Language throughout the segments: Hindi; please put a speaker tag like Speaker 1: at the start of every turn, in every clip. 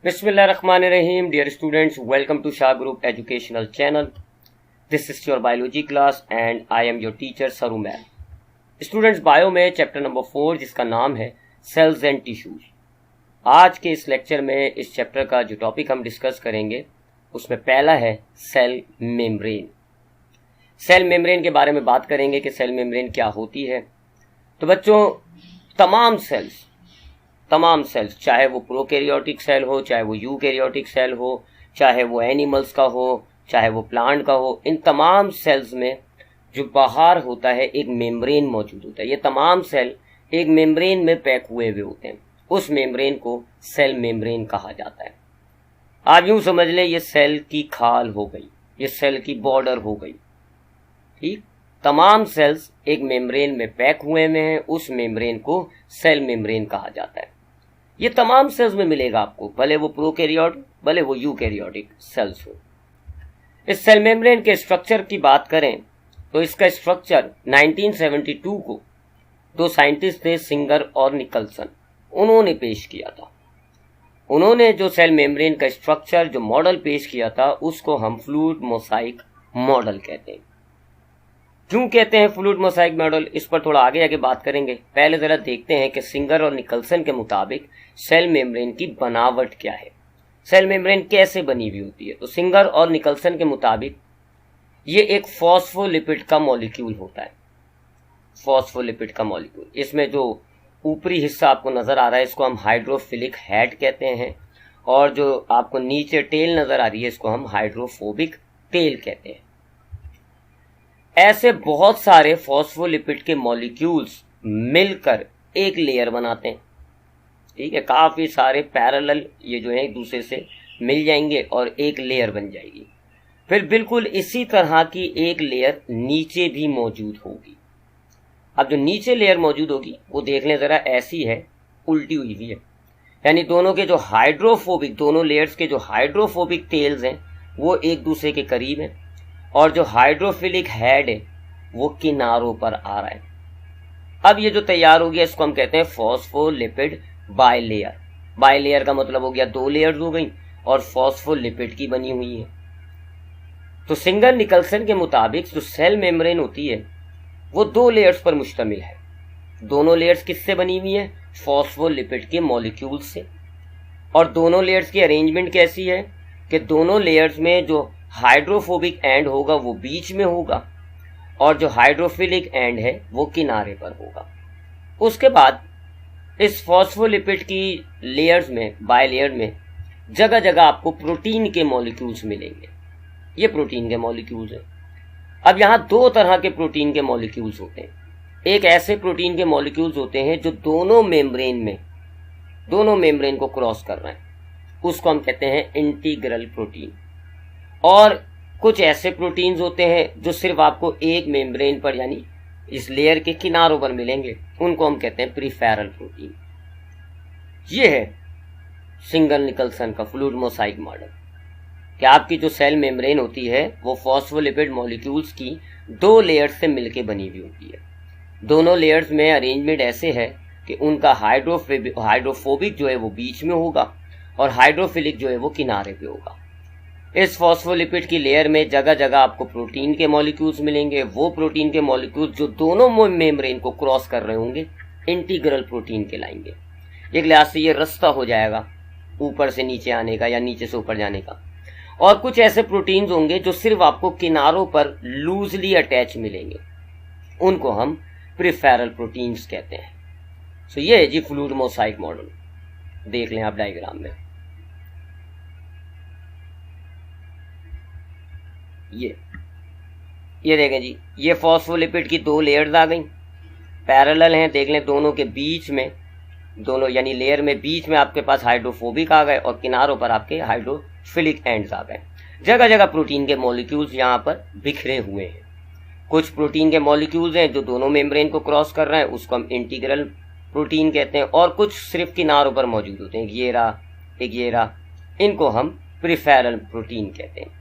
Speaker 1: Bismillahirrahmanirrahim. Dear students, welcome to Shah Group Educational Channel. This is your biology class and I am your teacher Saru Ma'am. Students, bio में चैप्टर नंबर 4 जिसका नाम है सेल्स एंड टिश्यूज। आज के इस लेक्चर में इस चैप्टर का जो टॉपिक हम डिस्कस करेंगे उसमें पहला है सेल मेम्ब्रेन। सेल मेम्ब्रेन के बारे में बात करेंगे कि सेल मेम्ब्रेन क्या होती है। तो बच्चों, तमाम सेल्स चाहे वो प्रोकैरियोटिक सेल हो, चाहे वो यूकैरियोटिक सेल हो, चाहे वो एनिमल्स का हो, चाहे वो प्लांट का हो, इन तमाम सेल्स में जो बाहर होता है एक मेम्ब्रेन मौजूद होता है। ये तमाम सेल एक मेम्ब्रेन में पैक हुए हुए होते हैं। उस मेम्ब्रेन को सेल मेम्ब्रेन कहा जाता है। आप यूं समझ लें, ये सेल की खाल हो गई, ये सेल की बॉर्डर हो गई। ठीक, तमाम सेल्स एक मेम्ब्रेन में पैक हुए में हैं। उस मेम्ब्रेन को सेल मेम्ब्रेन कहा जाता है। ये तमाम सेल्स में मिलेगा आपको, भले वो प्रोकैरियोट भले वो यूकैरियोटिक सेल्स हो। इस सेल मेम्ब्रेन के स्ट्रक्चर की बात करें तो इसका स्ट्रक्चर 1972 को दो साइंटिस्ट थे, सिंगर और निकलसन, उन्होंने पेश किया था। उन्होंने जो सेल मेम्ब्रेन का स्ट्रक्चर जो मॉडल पेश किया था उसको हम फ्लूइड मोसाइक मॉडल कहते हैं। क्यों कहते हैं फ्लूइड मोसाइक मॉडल, इस पर थोड़ा आगे बात करेंगे। पहले जरा देखते हैं कि सिंगर और निकलसन के मुताबिक सेल मेम्ब्रेन की बनावट क्या है, सेल मेम्ब्रेन कैसे बनी हुई होती है। तो सिंगर और निकलसन के मुताबिक ये एक फॉस्फोलिपिड का मॉलिक्यूल होता है। फॉस्फोलिपिड का मॉलिक्यूल, इसमें जो ऊपरी हिस्सा आपको नजर आ रहा है इसको हम हाइड्रोफिलिक हेड कहते हैं, और जो आपको नीचे टेल नजर आ रही है इसको हम हाइड्रोफोबिक टेल कहते हैं। ऐसे बहुत सारे फॉस्फोलिपिड के मॉलिक्यूल्स मिलकर एक लेयर बनाते हैं। ठीक है, काफी सारे पैरेलल ये जो है एक दूसरे से मिल जाएंगे और एक लेयर बन जाएगी। फिर बिल्कुल इसी तरह की एक लेयर नीचे भी मौजूद होगी। अब जो नीचे लेयर मौजूद होगी वो देख लें जरा, ऐसी है, उल्टी हुई हुई है। यानी दोनों के जो हाइड्रोफोबिक, दोनों लेयर्स के जो हाइड्रोफोबिक टेल्स हैं वो एक दूसरे के करीब हैं, और जो हाइड्रोफिलिक हेड है वो किनारों पर आ रहा है। अब ये जो तैयार हो गया इसको हम कहते हैं फॉस्फोलिपिड बाइलेयर। बाइलेयर का मतलब हो गया दो लेयर्स हो गई और फॉस्फोलिपिड की बनी हुई है। तो सिंगर निकलसन के मुताबिक जो सेल मेम्ब्रेन होती है वो दो लेयर्स पर मुश्तमिल है। दोनों लेयर्स किससे बनी हुई है? फॉस्फोलिपिड के मॉलिक्यूल से। और दोनों लेयर्स की अरेंजमेंट कैसी है कि दोनों लेयर्स में जो हाइड्रोफोबिक एंड होगा वो बीच में होगा और जो हाइड्रोफिलिक एंड है वो किनारे पर होगा। उसके बाद इस फॉस्फोलिपिड की लेयर्स में, बाइलेयर में जगह जगह आपको प्रोटीन के मॉलिक्यूल्स मिलेंगे। ये प्रोटीन के मॉलिक्यूल्स हैं। अब यहाँ दो तरह के प्रोटीन के मॉलिक्यूल्स होते हैं। एक ऐसे प्रोटीन के मॉलिक्यूल्स होते हैं जो दोनों मेम्ब्रेन को क्रॉस कर रहे हैं, उसको हम कहते हैं इंटीग्रल प्रोटीन। और कुछ ऐसे प्रोटीन्स होते हैं जो सिर्फ आपको एक मेम्ब्रेन पर यानी इस लेयर के किनारों पर मिलेंगे, उनको हम कहते हैं प्रीफेरल प्रोटीन। ये है सिंगर निकलसन का फ्लूइड मोसाइक मॉडल कि आपकी जो सेल मेम्ब्रेन होती है वो फॉस्फोलिपिड मॉलिक्यूल्स की दो लेयर्स से मिलकर बनी हुई होती है। दोनों लेयर्स में अरेंजमेंट ऐसे है कि उनका हाइड्रोफोबिक जो है वो बीच में होगा और हाइड्रोफिलिक जो है वो किनारे पे होगा। इस फॉस्फोलिपिड की लेयर में जगह जगह आपको प्रोटीन के मॉलिक्यूल्स मिलेंगे। वो प्रोटीन के मॉलिक्यूल्स जो दोनों मेम्ब्रेन को क्रॉस कर रहे होंगे इंटीग्रल प्रोटीन कहलाएंगे। एक लिहाज से ये रास्ता हो जाएगा ऊपर से नीचे आने का या नीचे से ऊपर जाने का। और कुछ ऐसे प्रोटीन्स होंगे जो सिर्फ आपको किनारों पर लूजली अटैच मिलेंगे, उनको हम प्रीफेरल प्रोटीन्स कहते हैं। सो ये है जी फ्लूइड मोसाइक मॉडल। देख लें आप डायग्राम में, ये देखें जी, ये फॉस्फोलिपिड की दो लेयर्स आ गई, पैरेलल हैं। देख लें दोनों के बीच में, दोनों यानी लेयर में बीच में आपके पास हाइड्रोफोबिक आ गए और किनारों पर आपके हाइड्रोफिलिक एंड्स आ गए। जगह जगह प्रोटीन के मॉलिक्यूल्स यहाँ पर बिखरे हुए हैं। कुछ प्रोटीन के मॉलिक्यूल्स हैं जो दोनों मेम्ब्रेन को क्रॉस कर रहे हैं, उसको हम इंटीग्रल प्रोटीन कहते हैं। और कुछ सिर्फ किनारों पर मौजूद होते हैं, ये रहा, इनको हम प्रीफेरल प्रोटीन कहते हैं।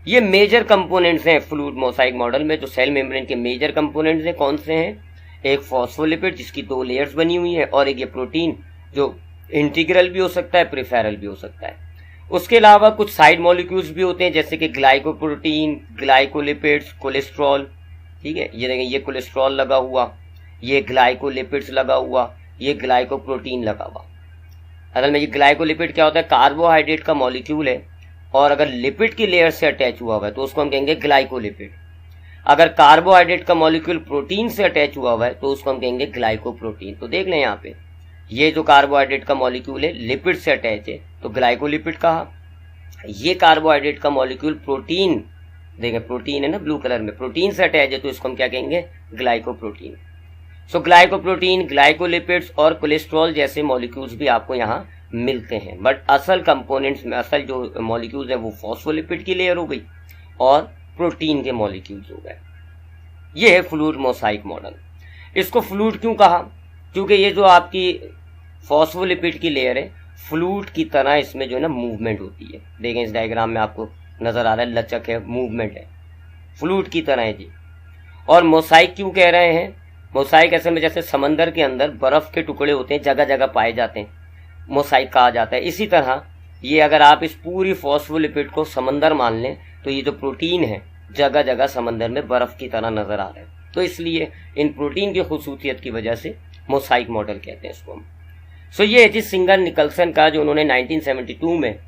Speaker 1: ये मेजर कंपोनेंट्स हैं फ्लूइड मोसाइक मॉडल में। जो सेल मेम्ब्रेन के मेजर कंपोनेंट्स हैं कौन से हैं? एक फॉस्फोलिपिड जिसकी दो लेयर्स बनी हुई है, और एक ये प्रोटीन जो इंटीग्रल भी हो सकता है, प्रिफेरल भी हो सकता है। उसके अलावा कुछ साइड मॉलिक्यूल्स भी होते हैं, जैसे कि ग्लाइकोप्रोटीन, ग्लाइकोलिपिड्स, कोलेस्ट्रॉल। ठीक है, ये देखें, ये कोलेस्ट्रॉल लगा हुआ, ये ग्लाइकोलिपिड्स लगा हुआ, ये ग्लाइकोप्रोटीन लगा हुआ। असल में ये ग्लाइकोलिपिड क्या होता है, कार्बोहाइड्रेट का मॉलिक्यूल है, और अगर लिपिड की लेयर से अटैच हुआ हुआ है तो उसको हम कहेंगे ग्लाइकोलिपिड। अगर कार्बोहाइड्रेट का मॉलिक्यूल प्रोटीन से अटैच हुआ हुआ है तो उसको हम कहेंगे ग्लाइकोप्रोटीन। तो देख लें यहाँ पे, ये जो कार्बोहाइड्रेट का मॉलिक्यूल है लिपिड से अटैच है तो ग्लाइकोलिपिड कहा। ये कार्बोहाइड्रेट का मॉलिक्यूल प्रोटीन, देखें प्रोटीन है ना ब्लू कलर में, प्रोटीन से अटैच है तो इसको हम क्या कहेंगे, ग्लाइकोप्रोटीन। सो ग्लाइकोप्रोटीन, ग्लाइकोलिपिड्स और कोलेस्ट्रॉल जैसे मॉलिक्यूल्स भी आपको यहाँ मिलते हैं। बट असल कंपोनेंट्स में, असल जो मॉलिक्यूल्स हैं वो फॉस्फोलिपिड की लेयर हो गई और प्रोटीन के मॉलिक्यूल्स हो गए। ये है फ्लूइड मोसाइक मॉडल। इसको फ्लूइड क्यों कहा, क्योंकि ये जो आपकी फॉस्फोलिपिड की लेयर है, फ्लूइड की तरह इसमें जो है ना मूवमेंट होती है। देखें इस डायग्राम में आपको नजर आ रहा है, लचक है, मूवमेंट है, फ्लूइड की तरह है जी। और मोसाइक क्यों कह रहे हैं, मोसाइक असल में जैसे समंदर के अंदर बर्फ के टुकड़े होते हैं, जगह जगह पाए जाते हैं, मोसाइक कहा जाता है। इसी तरह ये अगर आप इस पूरी फॉस्फोलिपिड को समंदर मान लें तो ये जो प्रोटीन है जगह जगह समंदर में बर्फ की तरह नजर आ रहे हैं। तो इसलिए इन प्रोटीन की खूबसूरतियत की वजह से मोसाइक मॉडल कहते हैं इसको हम। सो ये है जी सिंगर निकलसन का, जो उन्होंने 1972 में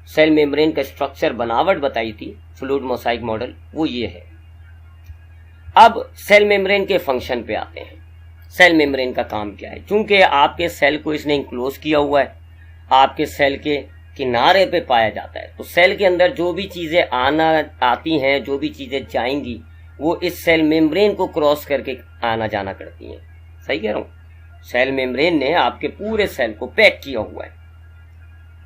Speaker 1: सेल मेम्ब्रेन का स्ट्रक्चर बनावट बताई थी, फ्लूइड मोसाइक मॉडल, वो ये है। अब सेल मेम्ब्रेन के फंक्शन पे आते हैं। सेल मेम्ब्रेन का काम क्या है, चूंकि आपके सेल को इसने इंक्लोज किया हुआ है, आपके सेल के किनारे पे पाया जाता है, तो सेल के अंदर जो भी चीजें आती हैं, जो भी चीजें जाएंगी, वो इस सेल मेम्ब्रेन को क्रॉस करके आना जाना करती हैं। सही कह रहा हूं, सेल मेम्ब्रेन ने आपके पूरे सेल को पैक किया हुआ है,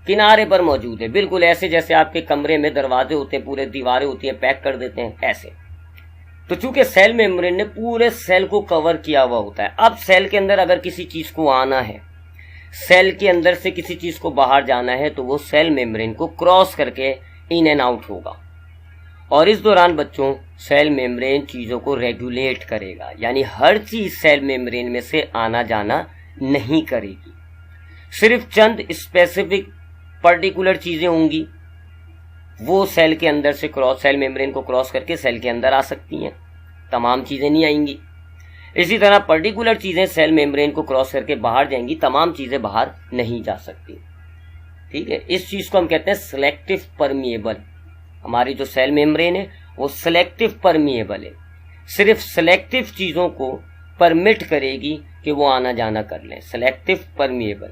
Speaker 1: किनारे पर मौजूद है, बिल्कुल ऐसे जैसे आपके कमरे में दरवाजे होते हैं, पूरे दीवारें होती हैं, पैक कर देते हैं, ऐसे। तो चूंकि सेल मेम्ब्रेन ने पूरे सेल को कवर किया हुआ होता है, अब सेल के अंदर अगर किसी चीज को आना है, सेल के अंदर से किसी चीज को बाहर जाना है, तो वो सेल मेम्ब्रेन को क्रॉस करके इन एंड आउट होगा। और इस दौरान बच्चों सेल मेम्ब्रेन चीजों को रेगुलेट करेगा, यानी हर चीज सेल मेम्ब्रेन में से आना जाना नहीं करेगी। सिर्फ चंद स्पेसिफिक पर्टिकुलर चीजें होंगी, वो सेल के अंदर से सेल मेम्ब्रेन को क्रॉस करके सेल के अंदर आ सकती हैं, तमाम चीजें नहीं आएंगी। इसी तरह पर्टिकुलर चीजें सेल मेम्ब्रेन को क्रॉस करके बाहर जाएंगी, तमाम चीजें बाहर नहीं जा सकती। ठीक है, इस चीज को हम कहते हैं सिलेक्टिव परमिएबल। हमारी जो सेल मेम्ब्रेन है वो सिलेक्टिव परमिएबल है, सिर्फ सिलेक्टिव चीजों को परमिट करेगी कि वो आना जाना कर लें। सिलेक्टिव परमिएबल,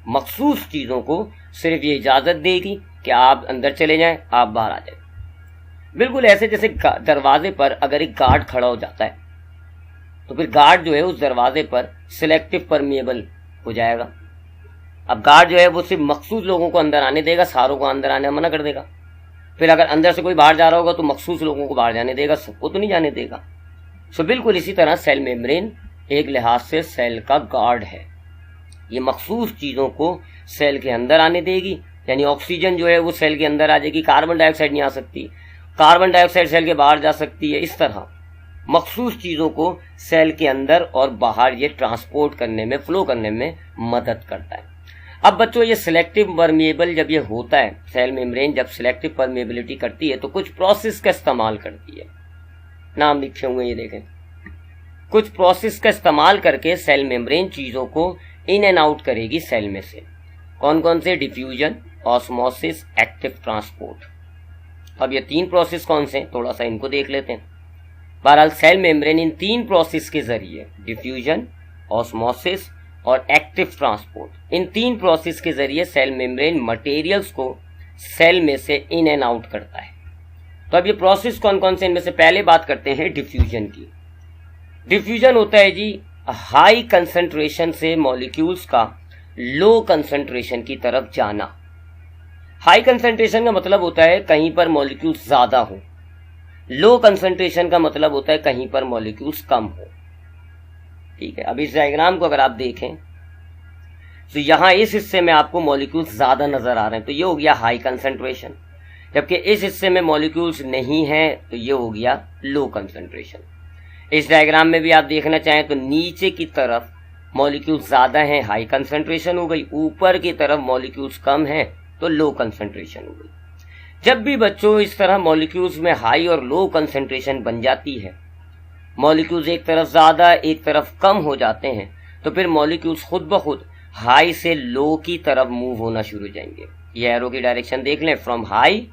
Speaker 1: मखसूस चीजों को सिर्फ ये इजाजत देगी कि आप अंदर चले जाएं, आप बाहर आ जाएं। बिल्कुल ऐसे जैसे दरवाजे पर अगर एक गार्ड खड़ा हो जाता है तो फिर गार्ड जो है उस दरवाजे पर सिलेक्टिव परमिएबल हो जाएगा। अब गार्ड जो है वो सिर्फ मखसूस लोगों को अंदर आने देगा, सारों को अंदर आने मना कर देगा। फिर अगर अंदर से कोई बाहर जा रहा होगा तो मखसूस लोगों को बाहर जाने देगा, सबको तो नहीं जाने देगा। सो बिल्कुल इसी तरह सेल मेम्ब्रेन एक लिहाज से सेल का गार्ड है, ये मखसूस चीजों को सेल के अंदर आने देगी, यानी ऑक्सीजन जो है वो सेल के अंदर आ जाएगी, कार्बन डाइऑक्साइड नहीं आ सकती, कार्बन डाइऑक्साइड सेल के बाहर जा सकती है। इस तरह मखसूस चीजों को सेल के अंदर और बाहर ये ट्रांसपोर्ट करने में, फ्लो करने में मदद करता है। अब बच्चों ये सिलेक्टिव परमिएबल जब ये होता है, सेल मेम्ब्रेन जब सिलेक्टिव परमिएबिलिटी करती है तो कुछ प्रोसेस का इस्तेमाल करती है, नाम लिखे हुए ये देखें। कुछ प्रोसेस का इस्तेमाल करके सेल मेम्ब्रेन चीजों को इन एंड आउट करेगी सेल में से। कौन कौन से? Diffusion, osmosis, active transport. अब ये तीन प्रोसेस कौन से, थोड़ा सा इनको देख लेते हैं। बहरहाल सेल मेम्ब्रेन इन तीन प्रोसेस के जरिए, डिफ्यूजन, ऑस्मोसिस और एक्टिव ट्रांसपोर्ट, इन तीन प्रोसेस के जरिए सेल मेम्ब्रेन मटेरियल्स को सेल में से इन एंड आउट करता है। तो अब ये प्रोसेस कौन कौन से, इनमें से पहले बात करते हैं डिफ्यूजन की। डिफ्यूजन होता है जी हाई कंसंट्रेशन से मॉलिक्यूल्स का लो कंसंट्रेशन की तरफ जाना। हाई कंसंट्रेशन का मतलब होता है कहीं पर मॉलिक्यूल्स ज्यादा हो, लो कंसंट्रेशन का मतलब होता है कहीं पर मॉलिक्यूल्स कम हो। ठीक है, अब इस डायग्राम को अगर आप देखें तो यहां इस हिस्से में आपको मॉलिक्यूल्स ज्यादा नजर आ रहे हैं, तो ये हो गया हाई कंसंट्रेशन, जबकि इस हिस्से में मॉलिक्यूल्स नहीं है तो ये हो गया लो कंसंट्रेशन। इस डायग्राम में भी आप देखना चाहें तो नीचे की तरफ मॉलिक्यूल्स ज्यादा हैं, हाई कंसंट्रेशन हो गई, ऊपर की तरफ मॉलिक्यूल्स कम हैं तो लो कंसंट्रेशन हो गई। जब भी बच्चों इस तरह मॉलिक्यूल्स में हाई और लो कंसंट्रेशन बन जाती है, मॉलिक्यूल्स एक तरफ ज्यादा एक तरफ कम हो जाते हैं, तो फिर मॉलिक्यूल्स खुद ब खुद हाई से लो की तरफ मूव होना शुरू हो जाएंगे। ये एरो की डायरेक्शन देख लें, from high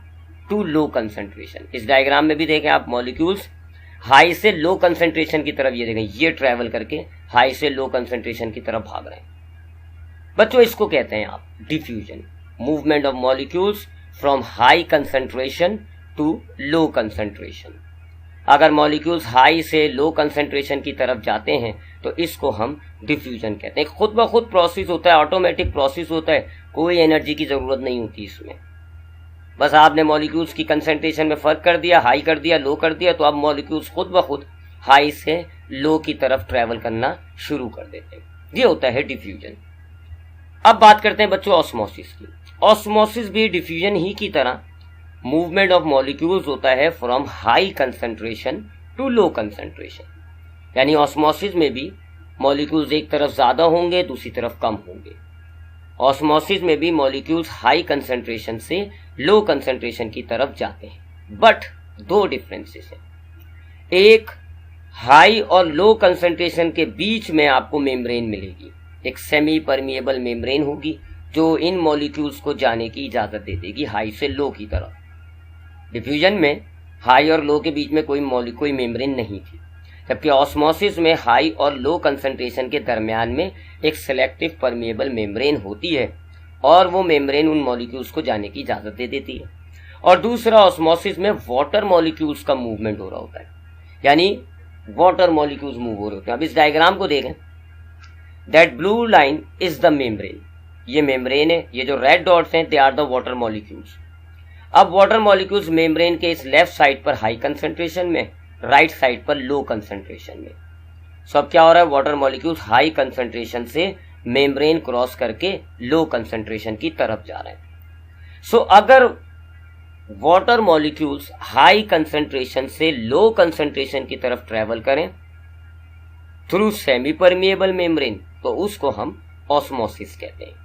Speaker 1: to low concentration. इस डायग्राम में भी देखें आप, मॉलिक्यूल्स हाई से लो कंसंट्रेशन की तरफ, ये देखें, ये ट्रेवल करके हाई से लो कंसंट्रेशन की तरफ भाग रहे हैं। बच्चों इसको कहते हैं आप diffusion, movement of molecules from high concentration to low concentration. अगर मॉलिक्यूल्स हाई से लो कंसंट्रेशन की तरफ जाते हैं तो इसको हम डिफ्यूजन कहते हैं। खुद ब खुद प्रोसेस होता है, ऑटोमेटिक प्रोसेस होता है, कोई एनर्जी की जरूरत नहीं होती इसमें। बस आपने मॉलिक्यूल्स की कंसंट्रेशन में फर्क कर दिया, हाई कर दिया, लो कर दिया, तो अब मॉलिक्यूल्स खुद ब खुद हाई से लो की तरफ ट्रेवल करना शुरू कर देते हैं। ये होता है डिफ्यूजन। अब बात करते हैं बच्चों ऑस्मोसिस की। ऑस्मोसिस भी डिफ्यूजन ही की तरह मूवमेंट ऑफ मॉलिक्यूल्स होता है from high concentration to low concentration. यानी ऑस्मोसिस में भी मॉलिक्यूल्स एक तरफ ज्यादा होंगे, दूसरी तरफ कम होंगे। ऑस्मोसिस में भी मॉलिक्यूल्स हाई कंसंट्रेशन से लो कंसंट्रेशन की तरफ जाते हैं, बट दो डिफरेंसेस हैं। एक, हाई और लो कंसंट्रेशन के बीच में आपको मेम्ब्रेन मिलेगी, एक सेमी परमिएबल मेम्ब्रेन होगी जो इन मॉलिक्यूल्स को जाने की इजाजत दे देगी हाई से लो की तरफ। डिफ्यूजन में हाई और लो के बीच में कोई मेम्ब्रेन नहीं थी, जबकि ऑस्मोसिस में हाई और लो कंसंट्रेशन के दरमियान में एक सेलेक्टिव परमिएबल मेम्ब्रेन होती है और वो मेम्ब्रेन उन मॉलिक्यूल्स को जाने की इजाजत दे देती है। और दूसरा, ऑस्मोसिस में वाटर मॉलिक्यूल्स का मूवमेंट हो रहा होता है, यानी वाटर मॉलिक्यूल्स मूव हो रहे होते हैं। अब इस डायग्राम को देखें, that blue line is the membrane, ये मेम्ब्रेन है, ये जो रेड डॉट्स हैं they are the water molecules. अब वाटर मॉलिक्यूल्स मेम्ब्रेन के इस लेफ्ट साइड पर हाई कंसंट्रेशन में, राइट साइड पर लो कंसंट्रेशन में। सो अब क्या हो रहा है, वाटर मॉलिक्यूल्स हाई कंसंट्रेशन से मेम्ब्रेन क्रॉस करके लो कंसंट्रेशन की तरफ जा रहे हैं। सो अगर वाटर मॉलिक्यूल्स हाई कंसंट्रेशन से लो कंसंट्रेशन की तरफ ट्रेवल करें थ्रू सेमी परमिएबल मेम्ब्रेन, तो उसको हम ऑस्मोसिस कहते हैं।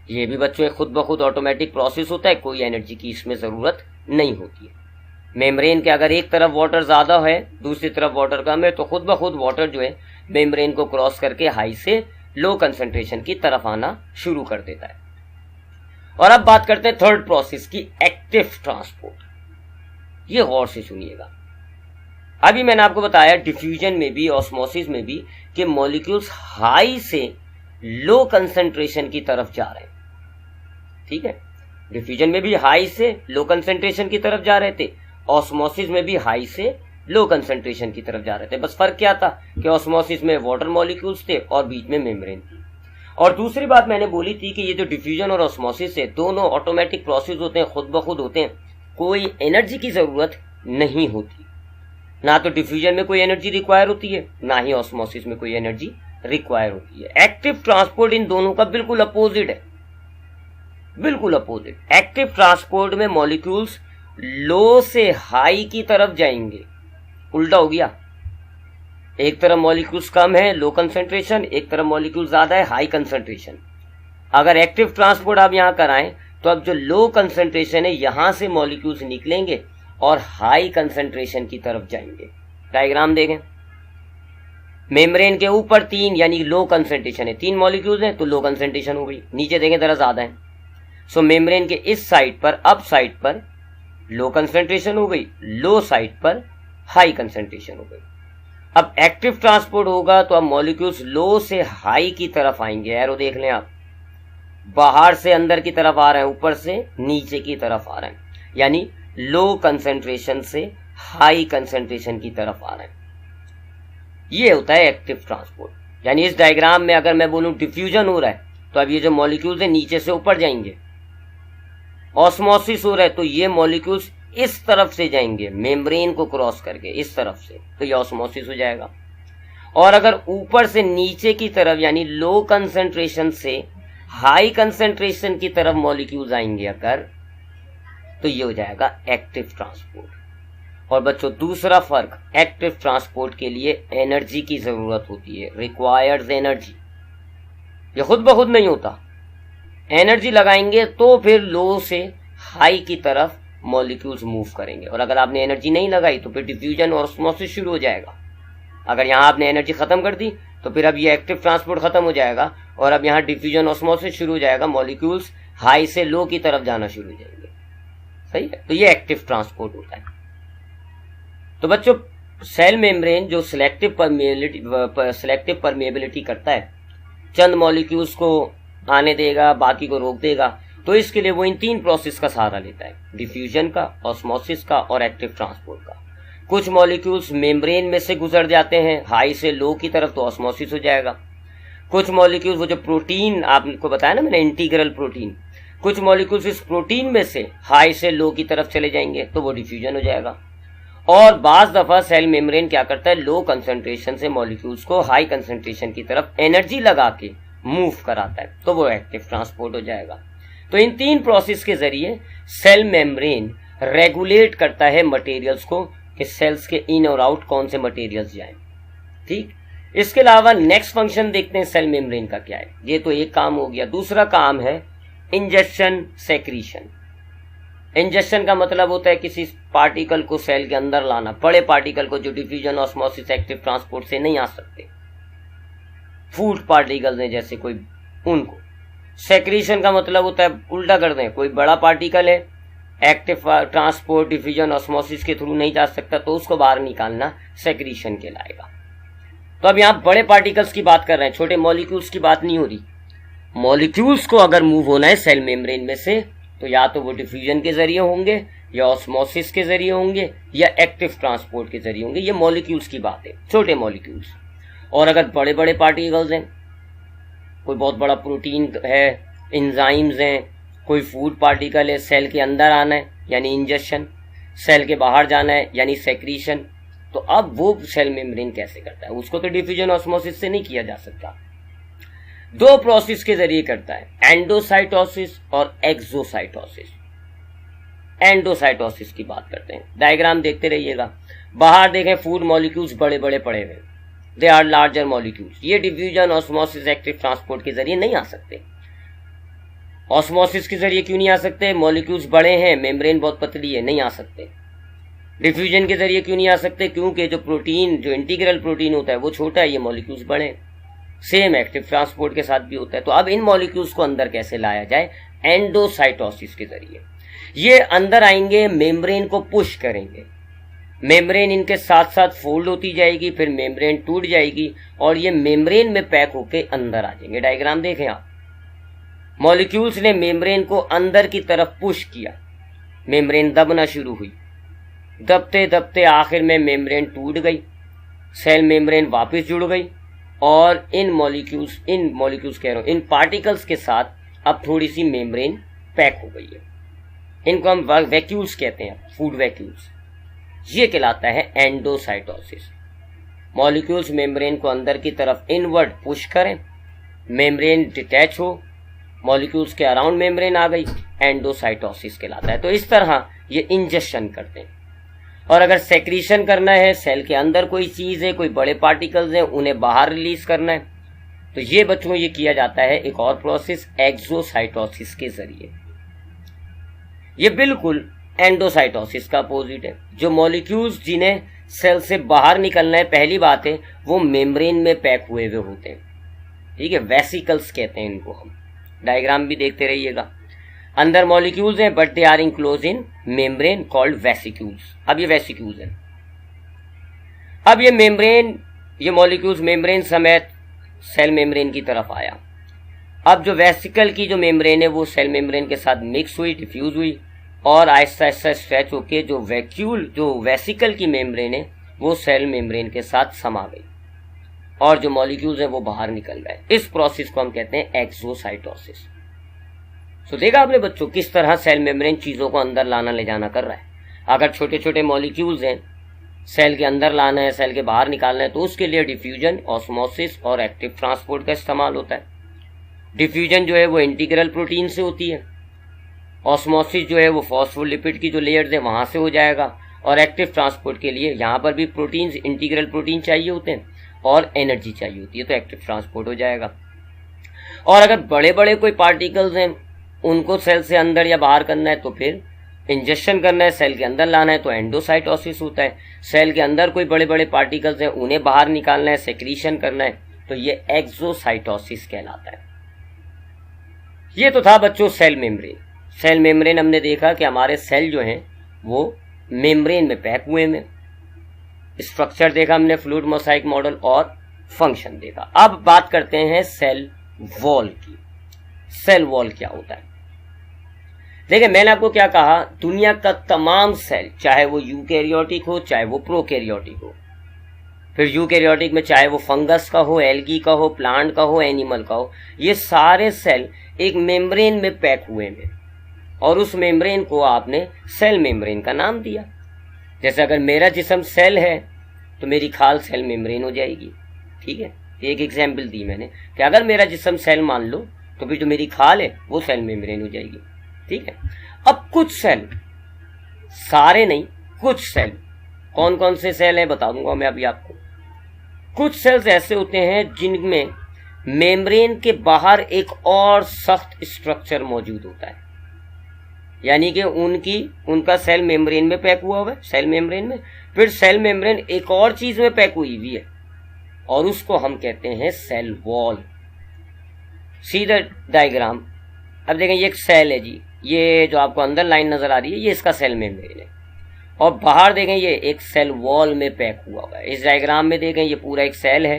Speaker 1: ये भी बच्चों खुद ब खुद ऑटोमेटिक प्रोसेस होता है, कोई एनर्जी की इसमें जरूरत नहीं होती है। मेम्ब्रेन के अगर एक तरफ वाटर ज्यादा है, दूसरी तरफ वाटर कम है, तो खुद ब खुद वाटर जो है मेम्ब्रेन को क्रॉस करके हाई से लो कंसंट्रेशन की तरफ आना शुरू कर देता है। और अब बात करते हैं थर्ड प्रोसेस की, एक्टिव ट्रांसपोर्ट। ये गौर से सुनिएगा। अभी मैंने आपको बताया डिफ्यूजन में भी, ऑस्मोसिस में भी, कि मॉलिक्यूल्स हाई से लो कंसंट्रेशन की तरफ जा रहे हैं। ठीक है, डिफ्यूजन में भी हाई से लो कंसंट्रेशन की तरफ जा रहे थे, ऑस्मोसिस में भी हाई से लो कंसंट्रेशन की तरफ जा रहे थे। बस फर्क क्या था कि ऑस्मोसिस में वाटर मॉलिक्यूल्स थे और बीच में मेम्ब्रेन थी। और दूसरी बात मैंने बोली थी कि ये जो डिफ्यूजन और ऑस्मोसिस है, दोनों ऑटोमेटिक प्रोसेस होते हैं, खुद ब खुद होते हैं, कोई एनर्जी की जरूरत नहीं होती। ना तो डिफ्यूजन में कोई एनर्जी रिक्वायर होती है, ना ही ऑस्मोसिस में कोई एनर्जी रिक्वायर होती है। एक्टिव ट्रांसपोर्ट इन दोनों का बिल्कुल अपोजिट है, बिल्कुल अपोजिट। एक्टिव ट्रांसपोर्ट में मॉलिक्यूल्स लो से हाई की तरफ जाएंगे, उल्टा हो गया। एक तरफ मॉलिक्यूल्स कम है, लो कंसंट्रेशन, एक तरफ मॉलिक्यूल ज्यादा है, हाई कंसंट्रेशन। अगर एक्टिव ट्रांसपोर्ट आप यहां कराएं तो अब जो लो कंसंट्रेशन है यहां से मॉलिक्यूल्स निकलेंगे और हाई कंसंट्रेशन की तरफ जाएंगे। डायग्राम देखें, मेम्ब्रेन के ऊपर 3 यानी लो कंसंट्रेशन है, 3 मॉलिक्यूल्स हैं तो लो कंसंट्रेशन हो गई। नीचे देखें जरा ज्यादा है, सो मेम्ब्रेन के इस साइड पर, अप साइड पर लो कंसंट्रेशन हो गई, लो साइड पर हाई कंसंट्रेशन हो गई। अब एक्टिव ट्रांसपोर्ट होगा तो अब मॉलिक्यूल्स लो से हाई की तरफ आएंगे। एरो देख लें आप, बाहर से अंदर की तरफ आ रहे हैं, ऊपर से नीचे की तरफ आ रहे हैं, यानी लो कंसंट्रेशन से हाई कंसंट्रेशन की तरफ आ रहे हैं। ये होता है एक्टिव ट्रांसपोर्ट। यानी इस डायग्राम में अगर मैं बोलूं डिफ्यूजन हो रहा है तो अब ये जो मॉलिक्यूल्स है नीचे से ऊपर जाएंगे। ऑस्मोसिस हो रहा है तो ये मॉलिक्यूल्स इस तरफ से जाएंगे, मेम्ब्रेन को क्रॉस करके इस तरफ से, तो ये ऑस्मोसिस हो जाएगा। और अगर ऊपर से नीचे की तरफ यानी लो कंसंट्रेशन से हाई कंसंट्रेशन की तरफ मॉलिक्यूल्स आएंगे अगर, तो ये हो जाएगा एक्टिव ट्रांसपोर्ट। और बच्चों दूसरा फर्क, एक्टिव ट्रांसपोर्ट के लिए एनर्जी की जरूरत होती है, रिक्वायर्ड एनर्जी, ये खुद ब खुद नहीं होता, एनर्जी लगाएंगे तो फिर लो से हाई की तरफ मॉलिक्यूल्स मूव करेंगे। और अगर आपने एनर्जी नहीं लगाई तो फिर डिफ्यूजन और ऑस्मोसिस शुरू हो जाएगा। अगर यहाँ आपने एनर्जी खत्म कर दी तो फिर अब ये एक्टिव ट्रांसपोर्ट खत्म हो जाएगा और अब यहाँ डिफ्यूजन ऑस्मोसिस शुरू हो जाएगा, मॉलिक्यूल्स हाई से लो की तरफ जाना शुरू हो जाएंगे। सही है, तो ये एक्टिव ट्रांसपोर्ट होता है। तो बच्चों, सेल मेम्ब्रेन जो सिलेक्टिव परमेबिलिटी करता है, चंद मॉलिक्यूल्स को आने देगा, बाकी को रोक देगा, तो इसके लिए वो इन 3 प्रोसेस का सहारा लेता है, डिफ्यूजन का, ऑस्मोसिस का और एक्टिव ट्रांसपोर्ट का। कुछ मॉलिक्यूल्स मेम्ब्रेन में से गुजर जाते हैं हाई से लो की तरफ, तो ऑस्मोसिस हो जाएगा। कुछ मॉलिक्यूल्स, वो जो प्रोटीन आपको बताया ना मैंने, इंटीग्रल प्रोटीन, कुछ मॉलिक्यूल्स इस प्रोटीन में से हाई से लो की तरफ चले जाएंगे, तो वो डिफ्यूजन हो जाएगा। और बाज दफा सेल मेम्ब्रेन क्या करता है, लो कंसंट्रेशन से मॉलिक्यूल्स को हाई कंसंट्रेशन की तरफ एनर्जी लगा के मूव कराता है, तो वो एक्टिव ट्रांसपोर्ट हो जाएगा। तो इन 3 प्रोसेस के जरिए सेल मेम्ब्रेन रेगुलेट करता है मटेरियल्स को कि सेल्स के इन और आउट कौन से मटेरियल्स जाएं। ठीक, इसके अलावा नेक्स्ट फंक्शन देखते हैं सेल मेम्ब्रेन का क्या है। ये तो एक काम हो गया। दूसरा काम है इंजेक्शन सेक्रीशन। इंजेक्शन का मतलब होता है किसी पार्टिकल को सेल के अंदर लाना, बड़े पार्टिकल को जो डिफ्यूजन ऑस्मोसिस एक्टिव ट्रांसपोर्ट से नहीं आ सकते, फूड पार्टिकल्स हैं जैसे कोई, उनको। सेक्रीशन का मतलब होता है उल्टा कर दें, कोई बड़ा पार्टिकल है, एक्टिव ट्रांसपोर्ट डिफ्यूजन ऑस्मोसिस के थ्रू नहीं जा सकता, तो उसको बाहर निकालना सेक्रीशन कहलाएगा। तो अब यहाँ बड़े पार्टिकल्स की बात कर रहे हैं, छोटे मॉलिक्यूल्स की बात नहीं हो रही। मॉलिक्यूल्स को अगर मूव होना है सेल मेम्ब्रेन में से, तो या तो वो डिफ्यूजन के जरिए होंगे, या ऑस्मोसिस के जरिए होंगे, या एक्टिव ट्रांसपोर्ट के जरिए होंगे। ये मॉलिक्यूल्स की बात है, छोटे मॉलिक्यूल्स। और अगर बड़े बड़े पार्टिकल्स हैं, कोई बहुत बड़ा प्रोटीन है, एंजाइम्स हैं, कोई फूड पार्टिकल है, सेल के अंदर आना है यानी इंजेक्शन, सेल के बाहर जाना है यानी सेक्रीशन, तो अब वो सेल मेम्ब्रेन कैसे करता है? उसको तो डिफ्यूजन ऑस्मोसिस से नहीं किया जा सकता। 2 प्रोसेस के जरिए करता है, एंडोसाइटोसिस और एक्सोसाइटोसिस। एंडोसाइटोसिस की बात करते हैं, डायग्राम देखते रहिएगा। बाहर देखें, फूड मॉलिक्यूल्स बड़े बड़े पड़े हुए, दे आर लार्जर मॉलिक्यूल्स। ये डिफ्यूजन ऑस्मोसिस एक्टिव ट्रांसपोर्ट के जरिए नहीं आ सकते। ऑस्मोसिस के जरिए क्यों नहीं आ सकते? मॉलिक्यूल्स बड़े हैं, मेम्ब्रेन बहुत पतली है, नहीं आ सकते। डिफ्यूजन के जरिए क्यों नहीं आ सकते? क्योंकि जो प्रोटीन, जो इंटीग्रल प्रोटीन होता है वो छोटा है, ये मॉलिक्यूल्स बड़े हैं। सेम एक्टिव ट्रांसपोर्ट के साथ भी होता है। तो अब इन मॉलिक्यूल्स को अंदर कैसे लाया जाए? एंडोसाइटोसिस के जरिए। ये अंदर आएंगे, मेम्ब्रेन को पुश करेंगे, मेम्ब्रेन इनके साथ साथ फोल्ड होती जाएगी, फिर मेम्ब्रेन टूट जाएगी और ये मेम्ब्रेन में पैक होके अंदर आ जाएंगे। डायग्राम देखें आप, मॉलिक्यूल्स ने मेम्ब्रेन को अंदर की तरफ पुश किया, मेम्ब्रेन दबना शुरू हुई, दबते दबते आखिर में मेम्ब्रेन टूट गई, सेल मेम्ब्रेन वापस जुड़ गई और इन मॉलिक्यूल्स कह रहा हूं, इन पार्टिकल्स के साथ अब थोड़ी सी मेम्ब्रेन पैक हो गई है। इनको हम वैक्यूल्स कहते हैं, फूड वैक्यूल्स। ये कहलाता है एंडोसाइटोसिस। मॉलिक्यूल्स मेम्ब्रेन को अंदर की तरफ इनवर्ड पुश करें, मेम्ब्रेन डिटैच हो, मॉलिक्यूल्स के अराउंड मेम्ब्रेन आ गई, एंडोसाइटोसिस कहलाता है। तो इस तरह ये इंजेक्शन करते हैं। और अगर सेक्रीशन करना है, सेल के अंदर कोई चीज है, कोई बड़े पार्टिकल्स हैं, उन्हें बाहर रिलीज करना है, तो ये बच्चों ये किया जाता है एक और प्रोसेस, एक्सोसाइटोसिस के जरिए। ये बिल्कुल एंडोसाइटोसिस का अपोजिट है। जो मॉलिक्यूल्स जिन्हें सेल से बाहर निकलना है, पहली बात है वो मेम्ब्रेन में पैक हुए हुए होते हैं, ठीक है, वेसिकल्स कहते हैं इनको हम। डायग्राम भी देखते रहिएगा। अंदर मॉलिक्यूल्स हैं but they are enclose in membrane called vesicles. अब ये वेसिक्यूल्स हैं। अब ये मेम्ब्रेन, ये मॉलिक्यूल्स मेम्ब्रेन समेत सेल मेम्ब्रेन की तरफ आया। अब जो वेसिकल की जो मेम्ब्रेन है वो सेल मेम्ब्रेन के साथ मिक्स हुई, डिफ्यूज हुई और आहिस्ता आहिस्ता स्ट्रेच होके जो वेसिकल की मेम्ब्रेन है वो सेल मेम्ब्रेन के साथ समा गई और जो मॉलिक्यूल्स हैं वो बाहर निकल गए। इस प्रोसेस को हम कहते हैं एक्सोसाइटोसिस। तो देखा आपने बच्चों किस तरह सेल मेम्ब्रेन चीजों को अंदर लाना ले जाना कर रहा है। अगर छोटे छोटे मॉलिक्यूल्स हैं, सेल के अंदर लाना है, सेल के बाहर निकालना है, तो उसके लिए डिफ्यूजन, ऑस्मोसिस और एक्टिव ट्रांसपोर्ट का इस्तेमाल होता है। डिफ्यूजन जो है वो इंटीग्रल प्रोटीन से होती है, ऑस्मोसिस जो है वो फॉस्फोलिपिड की जो लेयर्स है वहां से हो जाएगा और एक्टिव ट्रांसपोर्ट के लिए यहाँ पर भी प्रोटीन, इंटीग्रल प्रोटीन चाहिए होते हैं और एनर्जी चाहिए होती है, तो एक्टिव ट्रांसपोर्ट हो जाएगा। और अगर बड़े बड़े कोई पार्टिकल्स हैं उनको सेल से अंदर या बाहर करना है तो फिर इंजेक्शन करना है, सेल के अंदर लाना है तो एंडोसाइटोसिस होता है। सेल के अंदर कोई बड़े बड़े पार्टिकल्स हैं उन्हें बाहर निकालना है, सेक्रीशन करना है तो ये एक्सोसाइटोसिस कहलाता है। ये तो था बच्चों सेल मेम्ब्रेन। सेल मेम्ब्रेन हमने देखा कि हमारे सेल जो हैं वो मेम्ब्रेन में पैक हुए हैं। स्ट्रक्चर देखा हमने, फ्लूइड मोसाइक मॉडल, और फंक्शन देखा। अब बात करते हैं सेल वॉल की। सेल वॉल क्या होता है? देखिए, मैंने आपको क्या कहा, दुनिया का तमाम सेल, चाहे वो यूकैरियोटिक हो चाहे वो प्रोकैरियोटिक हो, फिर यूकैरियोटिक में चाहे वो फंगस का हो, एल्गी का हो, प्लांट का हो, एनिमल का हो, ये सारे सेल एक मेम्ब्रेन में पैक हुए हैं और उस मेम्ब्रेन को आपने सेल मेम्ब्रेन का नाम दिया। जैसे अगर मेरा जिस्म सेल है तो मेरी खाल सेल मेम्ब्रेन हो जाएगी। ठीक है, एक एग्जाम्पल दी मैंने कि अगर मेरा जिस्म सेल मान लो तो फिर जो मेरी खाल है वो सेल मेम्ब्रेन हो जाएगी। ठीक है, अब कुछ सेल, सारे नहीं, कुछ सेल, कौन कौन से सेल है बता दूंगा मैं अभी आपको। कुछ सेल्स ऐसे होते हैं जिनमें मेम्ब्रेन के बाहर एक और सख्त स्ट्रक्चर मौजूद होता है, यानी कि उनका सेल मेम्ब्रेन में पैक हुआ हुआ है, सेल मेम्ब्रेन में, फिर सेल मेम्ब्रेन एक और चीज में पैक हुई हुई है और उसको हम कहते हैं सेल वॉल। सीधा डायग्राम, अब देखें ये एक सेल है जी, ये जो आपको अंदर लाइन नजर आ रही है ये इसका सेल मेम्ब्रेन है और बाहर देखें ये एक सेल वॉल में पैक हुआ हुआ है। इस डायग्राम में देखें ये पूरा एक सेल है,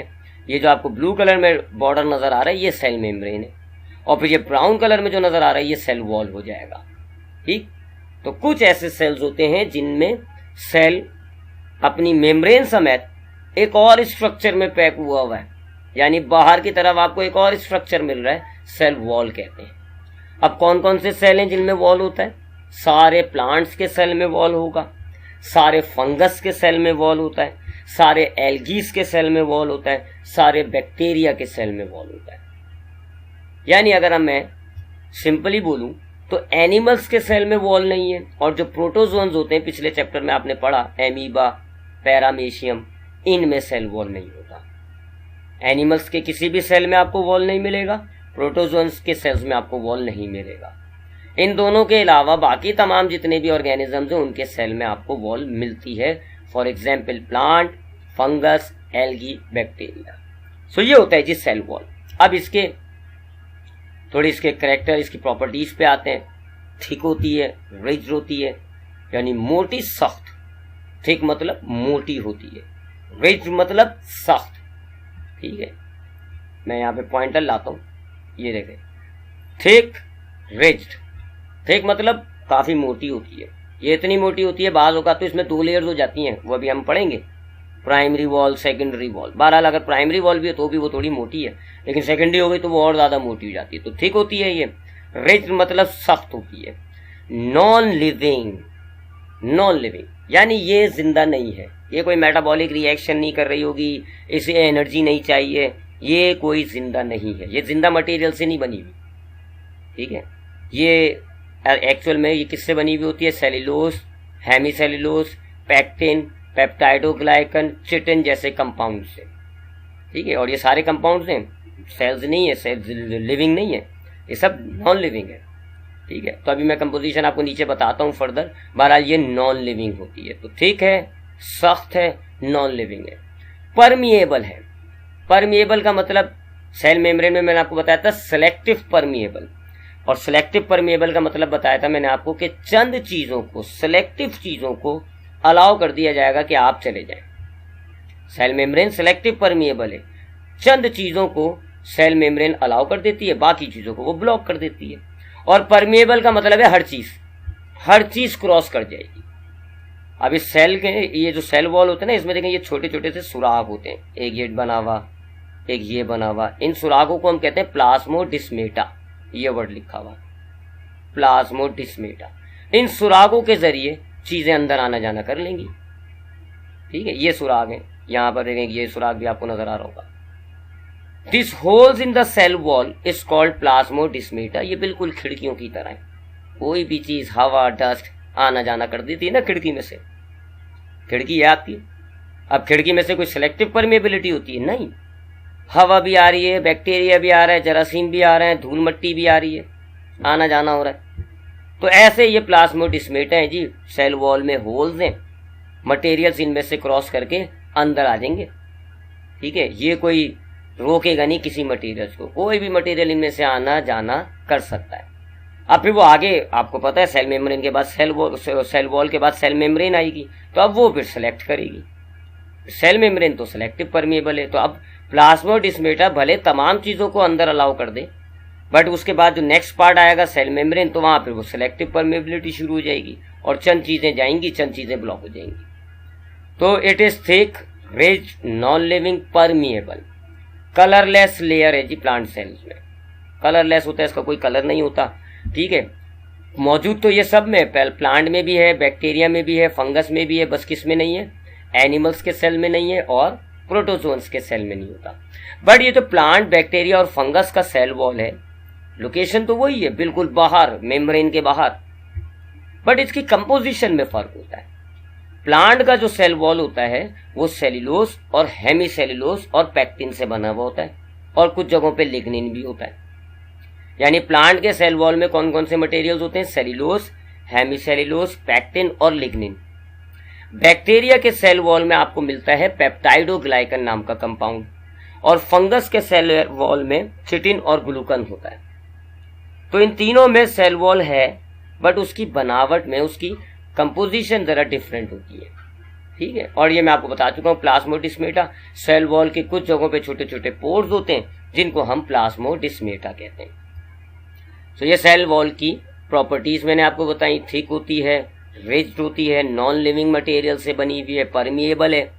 Speaker 1: ये जो आपको ब्लू कलर में बॉर्डर नजर आ रहा है ये सेल मेम्ब्रेन है और फिर ये ब्राउन कलर में जो नजर आ रहा है ये सेल वॉल हो जाएगा। ठीक, तो कुछ ऐसे सेल्स होते हैं जिनमें सेल अपनी मेम्ब्रेन समेत एक और स्ट्रक्चर में पैक हुआ है, यानी बाहर की तरफ आपको एक और स्ट्रक्चर मिल रहा है, सेल वॉल कहते हैं। अब कौन कौन से सेल हैं जिनमें वॉल होता है? सारे प्लांट्स के सेल में वॉल होगा, सारे फंगस के सेल में वॉल होता है, सारे एल्गीज के सेल में वॉल होता है, सारे बैक्टीरिया के सेल में वॉल होता है। यानी अगर मैं सिंपली बोलूं तो एनिमल्स के सेल में वॉल नहीं है और जो प्रोटोजोन्स होते हैं, पिछले चैप्टर में आपने पढ़ा, एमीबा, पैरामीशियम, इनमें सेल वॉल नहीं होता। एनिमल्स के किसी भी सेल में आपको वॉल नहीं मिलेगा, प्रोटोजोन्स के सेल्स में आपको वॉल नहीं मिलेगा। इन दोनों के अलावा बाकी तमाम जितने भी ऑर्गेनिजम्स हैं उनके सेल में आपको वॉल मिलती है। For example plant, fungus, algae, bacteria. So ये होता है जी सेल वॉल। अब इसके थोड़ी इसके करेक्टर, इसकी प्रॉपर्टीज पे आते हैं। थिक होती है, रिज होती है, यानी मोटी सख्त। थिक मतलब मोटी होती है, रिज मतलब सख्त। ठीक है, मैं यहाँ पे पॉइंटर लाता हूँ, ये देखें, थिक, रिज्ड। थिक मतलब काफी मोटी होती है, ये इतनी मोटी होती है, बाज होगा तो इसमें 2 लेयर्स हो जाती हैं, वो अभी हम पढ़ेंगे, प्राइमरी वॉल, सेकेंडरी वॉल। बहरहाल अगर प्राइमरी वॉल भी है तो भी वो थोड़ी मोटी है, लेकिन सेकेंडरी हो गई तो वो और ज्यादा मोटी हो जाती है। तो थिक होती है ये। रिज्ड मतलब सख्त होती है। नॉन लिविंग, नॉन लिविंग यानी ये जिंदा नहीं है, ये कोई मेटाबॉलिक रिएक्शन नहीं कर रही होगी, इसे एनर्जी नहीं चाहिए, ये कोई जिंदा नहीं है, ये जिंदा मटेरियल से नहीं बनी हुई। ठीक है, ये एक्चुअल में ये किससे बनी हुई होती है? Cellulose, hemicellulose, pectin, peptidoglycan, chitin जैसे कंपाउंड से। ठीक है, और ये सारे कंपाउंड्स हैं, सेल्स नहीं है, सेल्स लिविंग नहीं है, ये सब नॉन लिविंग है। ठीक है, तो अभी मैं कंपोजिशन आपको नीचे बताता हूँ फर्दर। बहरहाल ये नॉन लिविंग होती है। तो ठीक है, सख्त है, नॉन लिविंग है, परमिएबल है। परमिएबल का मतलब सेल मेम्ब्रेन में मैंने आपको बताया था सेलेक्टिव परमिएबल, और सेलेक्टिव परमिएबल का मतलब बताया था मैंने आपको कि चंद चीजों को, सेलेक्टिव चीजों को अलाउ कर दिया जाएगा कि आप चले जाएं। सेल मेम्ब्रेन सेलेक्टिव परमिएबल है, चंद चीजों को सेल मेम्ब्रेन अलाउ कर देती है, बाकी चीजों को वो ब्लॉक कर देती है। और परमिएबल का मतलब है हर चीज क्रॉस कर जाएगी। अब इस सेल के ये जो सेल वॉल होते हैं ना, इसमें देखें ये छोटे छोटे से सुराख होते हैं, एक ये बना हुआ, एक ये बना हुआ। इन सुराखों को हम कहते हैं प्लाज्मोडिस्मेटा, ये वर्ड लिखा हुआ प्लाज्मोडिस्मेटा। इन सुराखों के जरिए चीजें अंदर आना जाना कर लेंगी। ठीक है, ये सुराख है, यहां पर देखें ये सुराख भी आपको नजर आ रहा होगा। This holes in the cell wall is called plasmodesmata. ये बिल्कुल खिड़कियों की तरह है, कोई भी चीज, हवा, डस्ट आना जाना कर देती है ना खिड़की में से। खिड़की है आपकी, अब खिड़की में से कोई सिलेक्टिव परमेबिलिटी होती है? नहीं, हवा भी आ रही है, बैक्टीरिया भी आ रहा है, जरासीम भी आ रहे हैं, धूल मट्टी भी आ रही है, आना जाना हो रहा है। तो ऐसे ये प्लाज्मोडिस्मेटा है जी, सेल वॉल में होल्स हैं, मटेरियल्स इनमें से क्रॉस करके अंदर आ जाएंगे। ठीक है, ये कोई रोकेगा नहीं किसी मटेरियल्स को, कोई भी मटेरियल इनमें से आना जाना कर सकता है। अब फिर वो आगे आपको पता है सेल मेम्ब्रेन के बाद सेल वॉल के बाद सेल मेम्ब्रेन आएगी, तो अब वो फिर सेलेक्ट करेगी। सेल मेम्ब्रेन तो सेलेक्टिव परमिएबल है, तो अब प्लाज्मोडिस्मेटा भले तमाम चीज़ों को अंदर अलाउ कर दे, बट उसके बाद जो नेक्स्ट पार्ट आएगा सेल मेम्ब्रेन, तो वहाँ पर वो सेलेक्टिव परमिएबिलिटी शुरू हो जाएगी और चंद चीज़ें जाएंगी, चंद चीज़ें ब्लॉक हो जाएंगी। तो it is thick rich non living permeable colourless layer है जी प्लांट सेल्स में। कलरलेस होता है, इसका कोई कलर नहीं होता। ठीक है, मौजूद तो ये सब में, प्लांट में भी है, बैक्टीरिया में भी है, फंगस में भी है, बस किस में नहीं है, एनिमल्स के सेल में नहीं है और प्रोटोजोन्स के सेल में नहीं होता। बट ये तो प्लांट, बैक्टीरिया और फंगस का सेल वॉल है, लोकेशन तो वही है, बिल्कुल बाहर, मेम्ब्रेन के बाहर, बट इसकी कंपोजिशन में फर्क होता है। प्लांट का जो सेल वॉल होता है वो सेल्यूलोज और हेमीसेल्यूलोज और पैक्टिन से बना हुआ होता है, और कुछ जगहों पे लिग्निन भी होता है। यानी प्लांट के सेल वॉल में कौन कौन से मटेरियल्स होते हैं, सेल्यूलोज, हेमीसेल्यूलोज, पैक्टिन और लिग्निन। बैक्टीरिया के सेल वॉल में आपको मिलता है पेप्टाइडोग्लाइकन नाम का कंपाउंड, और फंगस के सेल वॉल में चिटिन और ग्लूकन होता है। तो इन तीनों में सेल वॉल है, बट उसकी बनावट में उसकी कंपोजिशन जरा डिफरेंट होती है। ठीक है, और ये मैं आपको बता चुका हूँ, प्लाज्मोडिस्मेटा सेल वॉल के कुछ जगहों पे छोटे छोटे पोर्स होते हैं जिनको हम प्लाज्मोडिस्मेटा कहते हैं। तो ये सेल वॉल की प्रॉपर्टीज मैंने आपको बताई, थिक होती है, रिज्ड होती है, नॉन लिविंग मटेरियल से बनी हुई है, परमिएबल है,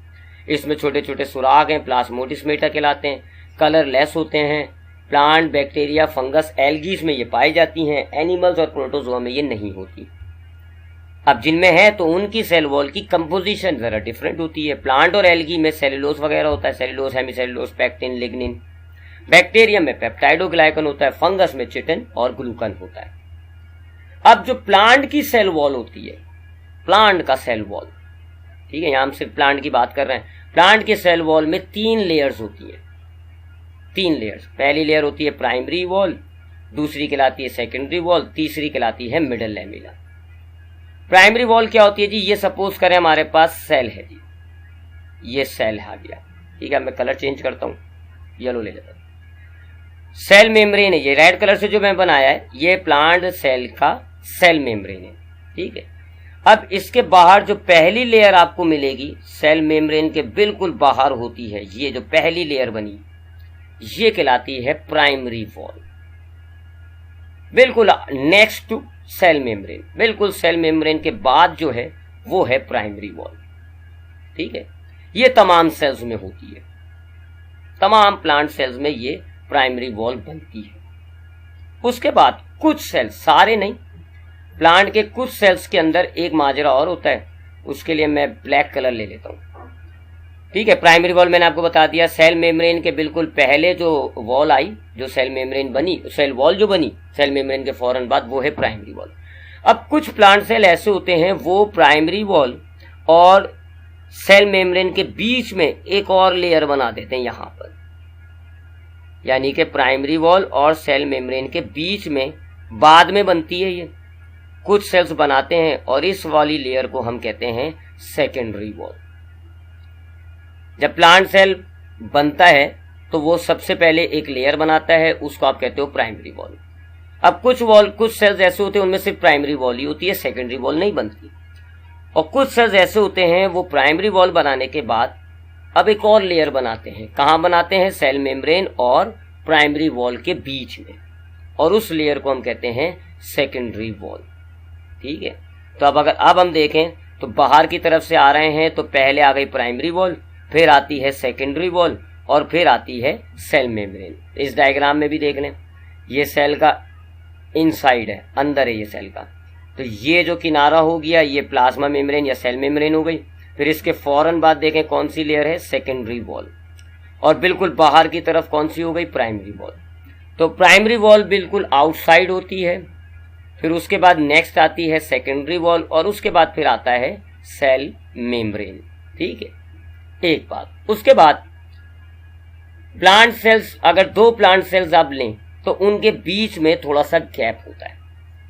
Speaker 1: इसमें छोटे छोटे सुराग हैं, प्लाज्मोडिस्मेटा कहलाते हैं, कलरलेस होते हैं, प्लांट, बैक्टीरिया, फंगस, एल्गीज में ये पाई जाती हैं, एनिमल्स और प्रोटोजोआ में ये नहीं होती। अब जिनमें है तो उनकी सेल वॉल की कंपोजिशन जरा डिफरेंट होती है। प्लांट और एल्गी में सेल्यूलोज वगैरह होता है, cellulose, hemicellulose, pectin, lignin. Bacteria में पेप्टाइडोग्लाइकन होता है, फंगस में चिटिन और ग्लूकन होता है। अब जो प्लांट की सेल वॉल होती है, प्लांट का सेल वॉल, ठीक है, यहां हम सिर्फ प्लांट की बात कर रहे हैं। प्लांट के सेल वॉल में 3 लेयर्स होती है, 3 लेयर्स। पहली लेयर होती है प्राइमरी वॉल, दूसरी कहलाती है सेकेंडरी वॉल, तीसरी कहलाती है मिडल लैमेला। प्राइमरी वॉल क्या होती है जी, ये सपोज करें हमारे पास सेल है जी, ये सेल आ गया। ठीक है, मैं कलर चेंज करता हूं, येलो ले लेता हूं। सेल मेम्ब्रेन है, ये रेड कलर से जो मैं बनाया है ये प्लांट सेल का सेल मेम्ब्रेन है। ठीक है, अब इसके बाहर जो पहली लेयर आपको मिलेगी सेल मेम्ब्रेन के बिल्कुल बाहर होती है, ये जो पहली लेयर बनी ये कहलाती है प्राइमरी वॉल, बिल्कुल नेक्स्ट टू सेल मेम्ब्रेन, बिल्कुल सेल मेम्ब्रेन के बाद जो है वो है प्राइमरी वॉल। ठीक है, ये तमाम सेल्स में होती है, तमाम प्लांट सेल्स में ये प्राइमरी वॉल बनती है। उसके बाद कुछ सेल्स, सारे नहीं, प्लांट के कुछ सेल्स के अंदर एक माजरा और होता है, उसके लिए मैं ब्लैक कलर ले लेता हूं। ठीक है, प्राइमरी वॉल मैंने आपको बता दिया, सेल मेम्ब्रेन के बिल्कुल पहले जो वॉल आई, जो सेल मेम्ब्रेन बनी, सेल वॉल जो बनी सेल मेम्ब्रेन के फौरन बाद, वो है प्राइमरी वॉल। अब कुछ प्लांट सेल ऐसे होते हैं वो प्राइमरी वॉल और सेल मेम्ब्रेन के बीच में एक और लेयर बना देते हैं यहां पर, यानी कि प्राइमरी वॉल और सेल मेम्ब्रेन के बीच में बाद में बनती है ये, कुछ सेल्स बनाते हैं, और इस वाली लेयर को हम कहते हैं सेकेंडरी वॉल। जब प्लांट सेल बनता है तो वो सबसे पहले एक लेयर बनाता है, उसको आप कहते हो प्राइमरी वॉल। अब कुछ सेल्स ऐसे होते हैं उनमें सिर्फ प्राइमरी वॉल ही होती है, सेकेंडरी वॉल नहीं बनती। और कुछ सेल्स ऐसे होते हैं वो प्राइमरी वॉल बनाने के बाद अब एक और लेयर बनाते हैं, कहाँ बनाते हैं, सेल मेम्ब्रेन और प्राइमरी वॉल के बीच में, और उस लेयर को हम कहते हैं सेकेंडरी वॉल। ठीक है, तो अब हम देखें तो बाहर की तरफ से आ रहे हैं तो पहले आ गई प्राइमरी वॉल, फिर आती है सेकेंडरी वॉल, और फिर आती है सेल मेम्ब्रेन। इस डायग्राम में भी देख लें, ये सेल का इनसाइड है, अंदर है ये सेल का, तो ये जो किनारा हो गया ये प्लाज्मा मेम्ब्रेन या सेल मेम्ब्रेन हो गई। फिर इसके फौरन बाद देखें कौन सी लेयर है, सेकेंडरी वॉल, और बिल्कुल बाहर की तरफ कौन सी हो गई, प्राइमरी वॉल। तो प्राइमरी वॉल बिल्कुल आउटसाइड होती है, फिर उसके बाद नेक्स्ट आती है सेकेंडरी वॉल, और उसके बाद फिर आता है सेल मेम्ब्रेन। ठीक है, एक बात। उसके बाद प्लांट सेल्स, अगर दो प्लांट सेल्स आप लें तो उनके बीच में थोड़ा सा गैप होता है,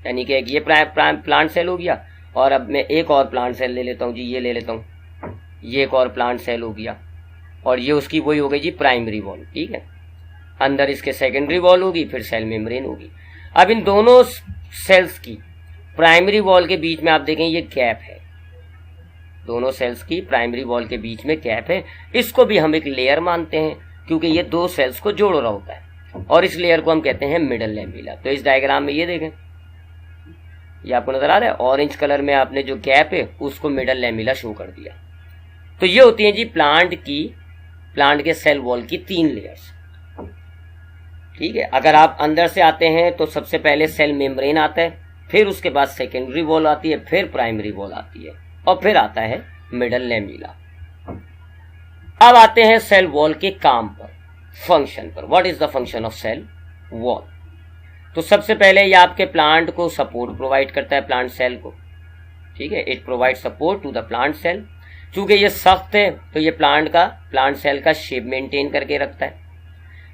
Speaker 1: यानी कि ये प्लांट सेल हो गया और अब मैं एक और प्लांट सेल ले लेता हूँ जी, ये ले लेता हूँ, ये एक और प्लांट सेल हो गया और ये उसकी वही हो गई जी प्राइमरी वॉल। ठीक है, अंदर इसके सेकेंडरी वॉल होगी, फिर सेल मेम्ब्रेन होगी। अब इन दोनों सेल्स की प्राइमरी वॉल के बीच में आप देखें ये गैप है, दोनों सेल्स की प्राइमरी वॉल के बीच में गैप है। इसको भी हम एक लेयर मानते हैं क्योंकि ये दो सेल्स को जोड़ रहा होता है और इस लेयर को हम कहते हैं मिडल लैमेला। तो इस डायग्राम में ये देखें, ये आपको नजर आ रहा है, ऑरेंज कलर में आपने जो गैप है उसको मिडल लैमेला शो कर दिया। तो ये होती है जी प्लांट के सेल वॉल की 3 लेयर्स। ठीक है, अगर आप अंदर से आते हैं तो सबसे पहले सेल मेम्ब्रेन आता है, फिर उसके बाद सेकेंडरी वॉल आती है, फिर प्राइमरी वॉल आती है और फिर आता है मिडल लैमेला। अब आते हैं सेल वॉल के काम पर, फंक्शन पर। What is the function of cell wall? तो सबसे पहले ये आपके प्लांट को सपोर्ट प्रोवाइड करता है, प्लांट सेल को। ठीक है, it provide support to the plant cell. चूंकि ये सख्त है तो ये प्लांट सेल का शेप मेंटेन करके रखता है।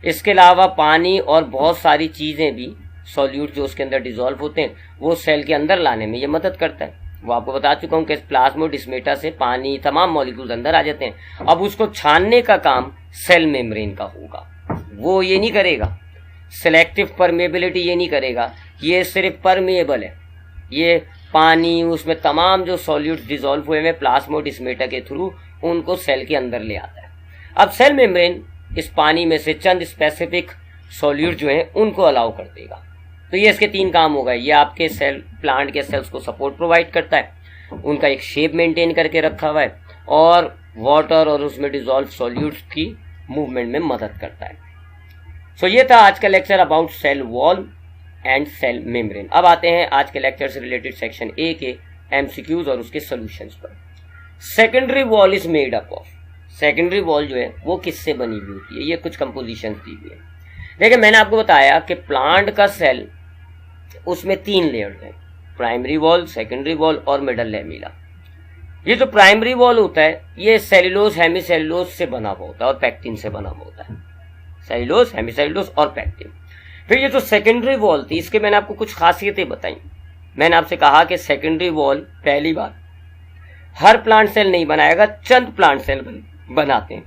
Speaker 1: इसके अलावा पानी और बहुत सारी चीजें भी, सॉल्यूट जो उसके अंदर डिसॉल्व होते हैं, वो सेल के अंदर लाने में ये मदद करता है। वो आपको बता चुका हूं कि प्लाज्मोडिस्मेटा से पानी, तमाम मॉलिक्यूल्स अंदर आ जाते हैं। अब उसको छानने का काम सेल मेम्ब्रेन का होगा, वो ये नहीं करेगा। सिलेक्टिव परमेबिलिटी ये नहीं करेगा, ये सिर्फ परमेएबल है। ये पानी, उसमें तमाम जो सॉल्यूट डिसॉल्व हुए हैं प्लाज्मोडिस्मेटा के थ्रू, उनको सेल के अंदर ले आता है। अब सेल मेम्ब्रेन इस पानी में से चंद स्पेसिफिक सॉल्यूट जो हैं उनको अलाउ कर देगा। तो ये इसके 3 काम हो गए। ये आपके प्लांट के सेल्स को सपोर्ट प्रोवाइड करता है, उनका एक शेप मेंटेन करके रखा हुआ है और वाटर और उसमें डिसॉल्व सॉल्यूट्स की मूवमेंट में मदद करता है। सो ये था आज का lecture about cell wall and cell membrane. अब आते हैं आज के लेक्चर से रिलेटेड सेक्शन ए के एमसीक्यूज और उसके सॉल्यूशंस पर। Secondary wall is made up of, secondary wall जो है वो किससे बनी हुई होती है? ये कुछ कंपोजिशन दी हुई है। देखिए, मैंने आपको बताया कि प्लांट का सेल, उसमें 3 लेयर्स हैं, प्राइमरी वॉल, सेकेंडरी वॉल और मिडल लैमेला। ये जो प्राइमरी वॉल होता है ये सेल्यूलोज, हेमीसेल्यूलोज से बना हुआ होता है और पैक्टिन से बना हुआ होता है, सेल्यूलोज, हेमीसेल्यूलोज और पैक्टिन। फिर ये जो सेकेंडरी वॉल थी, इसके मैंने आपको कुछ खासियतें बताई। मैंने आपसे कहा कि सेकेंडरी वॉल पहली बार हर प्लांट सेल नहीं बनाएगा, चंद प्लांट सेल बनाते हैं।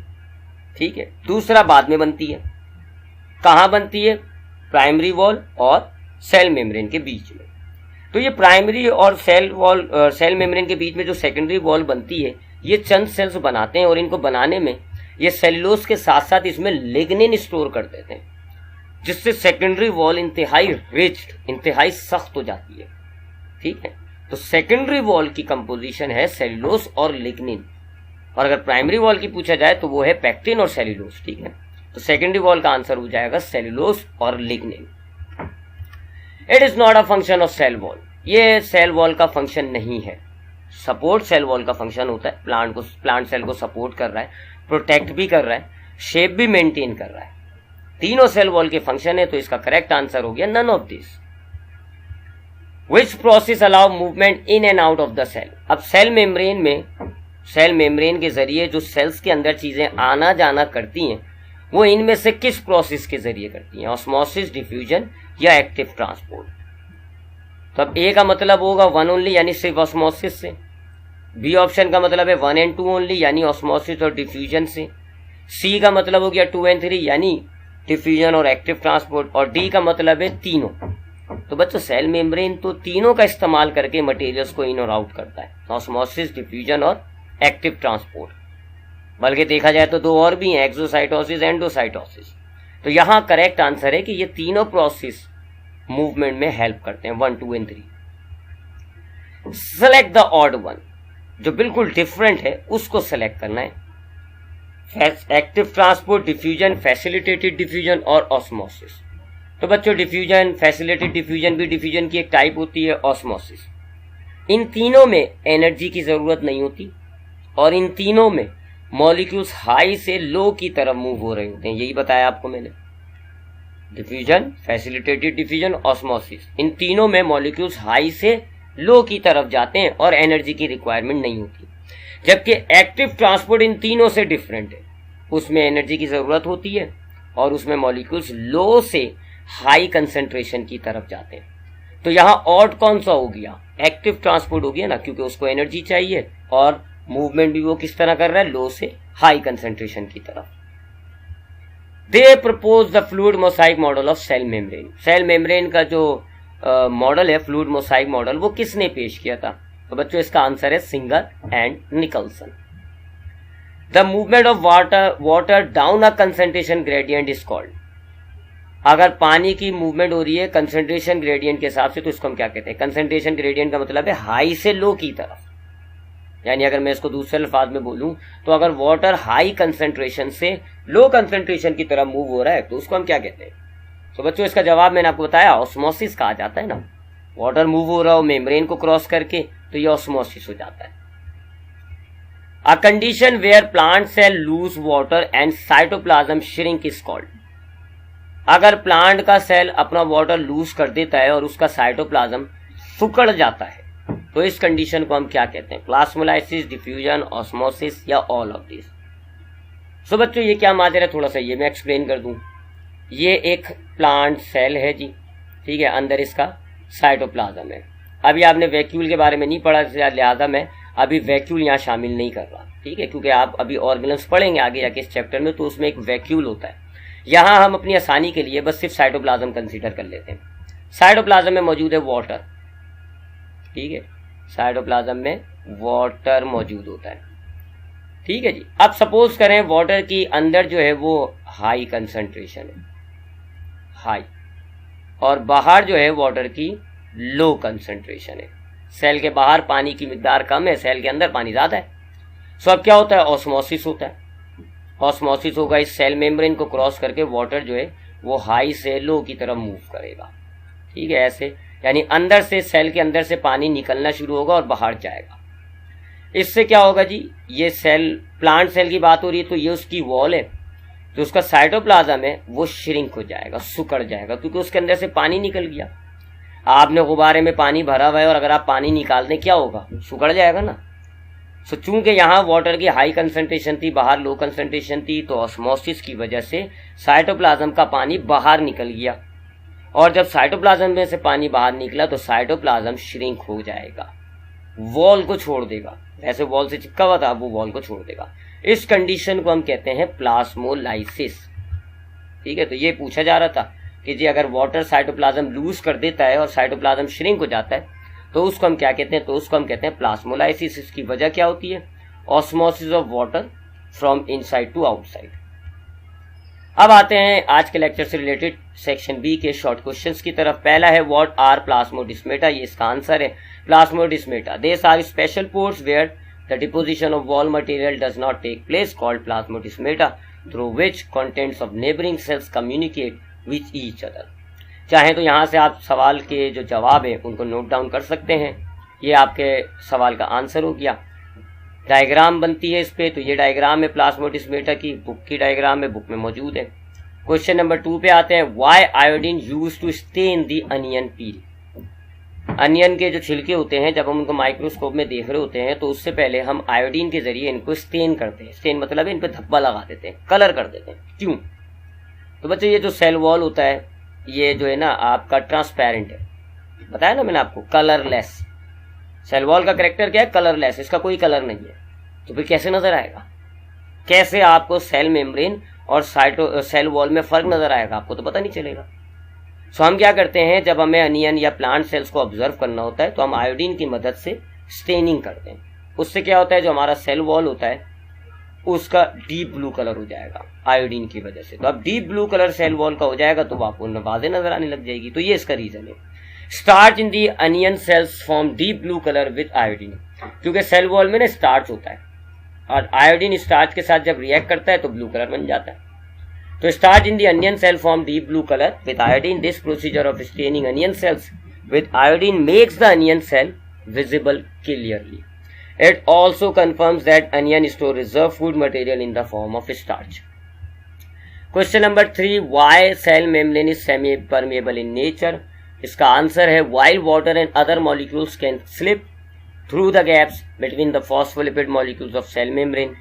Speaker 1: ठीक है, दूसरा बाद में बनती है। कहां बनती है? प्राइमरी वॉल और सेल मेम्ब्रेन के बीच में। तो ये प्राइमरी और सेल मेम्ब्रेन के बीच में जो सेकेंडरी वॉल बनती है, ये चंद सेल्स बनाते हैं और इनको बनाने में ये सेल्यूलोज के साथ साथ इसमें लिग्निन स्टोर कर देते हैं, जिससे सेकेंडरी वॉल इंतहाई रिच्ड, इंतहाई सख्त हो जाती है। ठीक है, तो सेकेंडरी वॉल की कंपोजिशन है सेल्यूलोज और लिग्निन, और अगर प्राइमरी वॉल की पूछा जाए तो वो है पैक्टिन और सेल्यूलोज। ठीक है, तो सेकेंडरी वॉल का आंसर हो जाएगा सेल्यूलोज और lignin. It is not a function of cell wall, ये सेल वॉल का फंक्शन नहीं है। सपोर्ट सेल वॉल का फंक्शन होता है, प्लांट सेल को सपोर्ट कर रहा है, प्रोटेक्ट भी कर रहा है, शेप भी मेंटेन कर रहा है। तीनों सेल वॉल के फंक्शन है, तो इसका करेक्ट आंसर हो गया none of this. Which process allow movement in and out of the cell? अब सेल मेम्ब्रेन के जरिए जो सेल्स के अंदर चीजें आना जाना करती हैं, वो इनमें से किस प्रोसेस के जरिए करती हैं? ऑस्मोसिस, डिफ्यूजन या एक्टिव ट्रांसपोर्ट? तो अब ए का मतलब होगा 1 ओनली, यानी सिर्फ ऑस्मोसिस से। बी ऑप्शन का मतलब है 1 and 2 ओनली, यानी ऑस्मोसिस और डिफ्यूजन से। सी का मतलब हो गया 2 and 3, यानी डिफ्यूजन और एक्टिव ट्रांसपोर्ट। और डी का मतलब है तीनों। तो बच्चों, सेल मेम्ब्रेन तो तीनों का इस्तेमाल करके मटेरियल्स को इन और आउट करता है, ऑस्मोसिस, डिफ्यूजन और एक्टिव ट्रांसपोर्ट। बल्कि देखा जाए तो 2 और भी हैं, एक्सोसाइटोसिस, एंडोसाइटोसिस। तो यहां करेक्ट आंसर है कि ये तीनों प्रोसेस मूवमेंट में हेल्प करते हैं, 1, 2 and 3। Select the odd one, जो बिल्कुल डिफरेंट है उसको सेलेक्ट करना है। Active transport, diffusion, facilitated diffusion और ऑस्मोसिस। तो बच्चों, डिफ्यूजन, फैसिलिटेटेड डिफ्यूजन भी डिफ्यूजन की एक टाइप होती है, ऑस्मोसिस। इन तीनों में एनर्जी की जरूरत नहीं होती और इन तीनों में मॉलिक्यूल्स हाई से लो की तरफ मूव हो रहे होते हैं, यही बताया आपको मैंने। डिफ्यूजन, फैसिलिटेटेड डिफ्यूजन, ऑस्मोसिस, इन तीनों में मॉलिक्यूल्स हाई से लो की तरफ जाते हैं और एनर्जी की रिक्वायरमेंट नहीं होती। जबकि एक्टिव ट्रांसपोर्ट इन तीनों से डिफरेंट है, उसमें एनर्जी की जरूरत होती है और उसमें मॉलिक्यूल्स लो से हाई कंसेंट्रेशन की तरफ जाते हैं। तो यहाँ ऑड कौन सा हो गया, एक्टिव ट्रांसपोर्ट हो गया ना, क्योंकि उसको एनर्जी चाहिए और मूवमेंट भी वो किस तरह कर रहा है, लो से हाई कंसेंट्रेशन की तरफ। They propose the fluid mosaic model of cell membrane. Cell membrane का जो मॉडल है, फ्लूइड मोसाइक मॉडल, वो किसने पेश किया था? तो बच्चों इसका आंसर है singer and Nicolson. The movement of water down a concentration gradient is called. अगर पानी की मूवमेंट हो रही है कंसेंट्रेशन ग्रेडियंट के हिसाब से तो इसको हम क्या कहते हैं? कंसेंट्रेशन ग्रेडियंट का मतलब है हाई से लो की तरफ। यानी अगर मैं इसको दूसरे अल्फाज में बोलूं तो अगर वाटर हाई कंसेंट्रेशन से लो कंसेंट्रेशन की तरफ मूव हो रहा है तो उसको हम क्या कहते हैं? तो बच्चों इसका जवाब मैंने आपको बताया, ऑस्मोसिस कहा जाता है ना। वाटर मूव हो रहा हो मेम्ब्रेन को क्रॉस करके तो ये ऑस्मोसिस हो जाता है। A condition where plant cell lose water and cytoplasm shrink is called. अगर प्लांट का सेल अपना वाटर लूज कर देता है और उसका साइटोप्लाज्म सिकुड़ जाता है तो इस कंडीशन को हम क्या कहते हैं? प्लाज्मोलाइसिस, डिफ्यूजन, ऑस्मोसिस या ऑल ऑफ दिस। सो बच्चों ये क्या माजरा है, थोड़ा सा ये मैं एक्सप्लेन कर दूं। ये एक प्लांट सेल है जी, ठीक है, अंदर इसका साइटोप्लाज्म है। अभी आपने वैक्यूल के बारे में नहीं पढ़ा, लिहाजा मैं अभी वैक्यूल यहाँ शामिल नहीं कर रहा, ठीक है, क्योंकि आप अभी ऑर्गेनल्स पढ़ेंगे आगे जाके इस चैप्टर में, तो उसमें एक वैक्यूल होता है। यहाँ हम अपनी आसानी के लिए बस सिर्फ साइटोप्लाज्म कंसीडर कर लेते हैं। साइटोप्लाज्म में मौजूद है वाटर, ठीक है, साइटोप्लाज्म में वाटर मौजूद होता है, ठीक है जी। अब सपोज करें वाटर की अंदर जो है वो हाई कंसंट्रेशन है, हाई, और बाहर जो है वाटर की लो कंसंट्रेशन है। सेल के बाहर पानी की मिकदार कम है, सेल के अंदर पानी ज्यादा है। सो अब क्या होता है? ऑस्मोसिस होता है। ऑस्मोसिस होगा, इस सेल मेम्ब्रेन को क्रॉस करके वाटर जो है वो हाई से लो की तरफ मूव करेगा, ठीक है, ऐसे। यानी अंदर से, सेल के अंदर से पानी निकलना शुरू होगा और बाहर जाएगा। इससे क्या होगा जी, ये सेल, प्लांट सेल की बात हो रही है तो ये उसकी वॉल है, जो उसका साइटोप्लाज्म है वो श्रिंक हो जाएगा, सिकुड़ जाएगा, क्योंकि उसके अंदर से पानी निकल गया। आपने गुब्बारे में पानी भरा हुआ है और अगर आप पानी निकाल दें क्या होगा? सिकुड़ जाएगा ना। सो चूंकि यहाँ वाटर की हाई कंसंट्रेशन थी, बाहर लो कंसंट्रेशन थी, तो ऑस्मोसिस की वजह से साइटोप्लाज्म का पानी बाहर निकल गया, और जब साइटोप्लाज्म में से पानी बाहर निकला तो साइटोप्लाज्म श्रिंक हो जाएगा, वॉल को छोड़ देगा। ऐसे वॉल से चिपका हुआ था, अब वो वॉल को छोड़ देगा। इस कंडीशन को हम कहते हैं प्लाज्मोलाइसिस, ठीक है। तो ये पूछा जा रहा था कि जी अगर वाटर साइटोप्लाज्म लूज कर देता है और साइटोप्लाज्म श्रिंक हो जाता है तो उसको हम क्या कहते हैं? तो उसको हम कहते हैं प्लाज्मोलाइसिस। इसकी वजह क्या होती है? Osmosis of water from inside to outside. अब आते हैं आज के लेक्चर से रिलेटेड सेक्शन बी के शॉर्ट क्वेश्चंस की तरफ। पहला है व्हाट आर प्लाज्मोडिस्मेटा, ये इसका आंसर है। Plasmodesmata, these are special pores where the deposition of wall material does not take place, called plasmodesmata, through which contents of neighbouring cells communicate with each other. चाहे तो यहाँ से आप सवाल के जो जवाब है उनको नोट डाउन कर सकते हैं। ये आपके सवाल का आंसर हो गया। डायग्राम बनती है इस पे, तो ये डायग्राम है प्लाज्मोडिस्मेटा की, बुक की डायग्राम है, बुक में मौजूद है। क्वेश्चन नंबर 2 पे आते हैं। Why iodine used to stain the onion peel. Onion के जो छिलके होते हैं जब हम उनको माइक्रोस्कोप में देख रहे होते हैं तो उससे पहले हम आयोडीन के जरिए इनको स्टेन करते हैं। स्टेन मतलब इन पे धब्बा लगा देते हैं, कलर कर देते हैं। क्यों? तो बच्चों ये जो सेल वॉल होता है ये जो है ना आपका ट्रांसपेरेंट है, बताया ना मैंने आपको, कलरलेस। सेल वॉल का कैरेक्टर क्या है? कलरलेस, इसका कोई कलर नहीं है। तो फिर कैसे नजर आएगा? कैसे आपको सेल मेम्ब्रेन और सेल वॉल में फर्क नजर आएगा? आपको तो पता नहीं चलेगा। सो हम क्या करते हैं, जब हमें अनियन या प्लांट सेल्स को ऑब्जर्व करना होता है तो हम आयोडीन की मदद से स्टेनिंग करते हैं। उससे क्या होता है, जो हमारा सेल वॉल होता है उसका डीप ब्लू कलर हो जाएगा आयोडीन की वजह से। तो अब deep blue colour cell wall का हो जाएगा तो आपको वाज़ेह नजर आने लग जाएगी। तो ये इसका रीजन है। Starch in the onion cells form deep blue colour with iodine, क्योंकि सेल वॉल में ना स्टार्च होता है और आयोडीन स्टार्च के साथ जब रिएक्ट करता है तो ब्लू कलर बन जाता है। तो starch in the onion cell form deep blue colour with iodine. This procedure of staining onion cells with iodine makes the onion cell visible clearly. It also confirms that onion store reserve food material in the form of starch. Question number 3. Why cell membrane is semi-permeable in nature? इसका आंसर है while water and other molecules can slip through the gaps between the phospholipid molecules of cell membrane,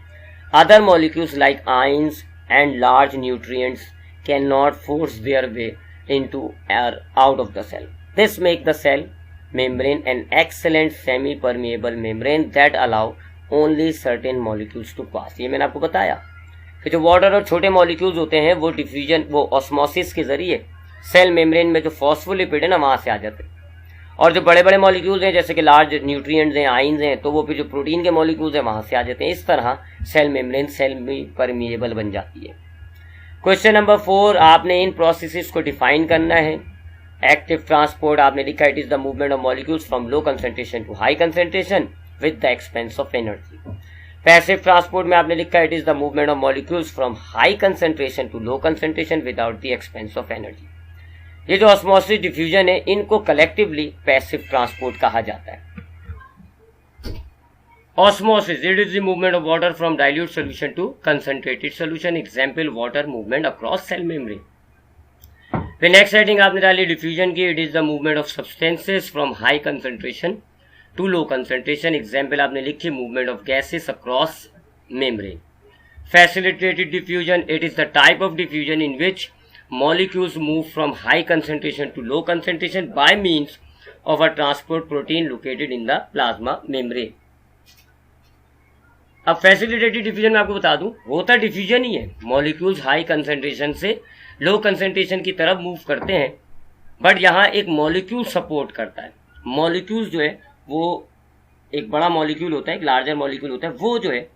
Speaker 1: other molecules like ions and large nutrients can not force their way into और out of the cell. This make the cell membrane an excellent semi permeable membrane that allow only certain molecules to pass. ये मैंने आपको बताया कि जो वाटर और छोटे मॉलिक्यूल्स होते हैं वो डिफ्यूजन, वो ऑस्मोसिस के जरिए सेल मेम्ब्रेन में जो फॉस्फोलिपिड है ना वहां से आ जाते हैं. और जो बड़े बड़े मॉलिक्यूल्स हैं जैसे कि लार्ज न्यूट्रिएंट्स हैं, आइंस हैं, तो वो फिर जो प्रोटीन के मॉलिक्यूल्स हैं वहां से आ जाते हैं. इस तरह सेल मेम्ब्रेन सेमी परमिएबल बन जाती है. क्वेश्चन नंबर 4, आपने इन प्रोसेसेस को डिफाइन करना है. एक्टिव ट्रांसपोर्ट आपने लिखा, it is the movement of molecules from low concentration to high concentration with the expense of energy. Passive transport में आपने लिखा, it is the movement of molecules from high concentration to low concentration without the expense of energy. ये जो ऑस्मोसिस डिफ्यूजन है इनको कलेक्टिवली पैसिव ट्रांसपोर्ट कहा जाता है. Osmosis, it is the movement of water from dilute solution to concentrated solution. Example water movement across cell membrane. फिर नेक्स्ट हेडिंग आपने डाली डिफ्यूजन की, it is the movement of substances from high concentration to low concentration. Example आपने लिखी, movement of gases across membrane. Facilitated diffusion, it is the type of diffusion in which molecules move from high concentration to low concentration by means of a transport protein located in the plasma membrane. अब फैसिलिटेटेड डिफ्यूजन में आपको बता दूं, होता डिफ्यूजन ही है. मॉलिक्यूल्स हाई कंसंट्रेशन से लो कंसंट्रेशन की तरफ मूव करते हैं, बट यहाँ एक मॉलिक्यूल सपोर्ट करता है. मॉलिक्यूल्स जो है वो एक बड़ा मॉलिक्यूल होता है, एक लार्जर मॉलिक्यूल होता है, वो जो है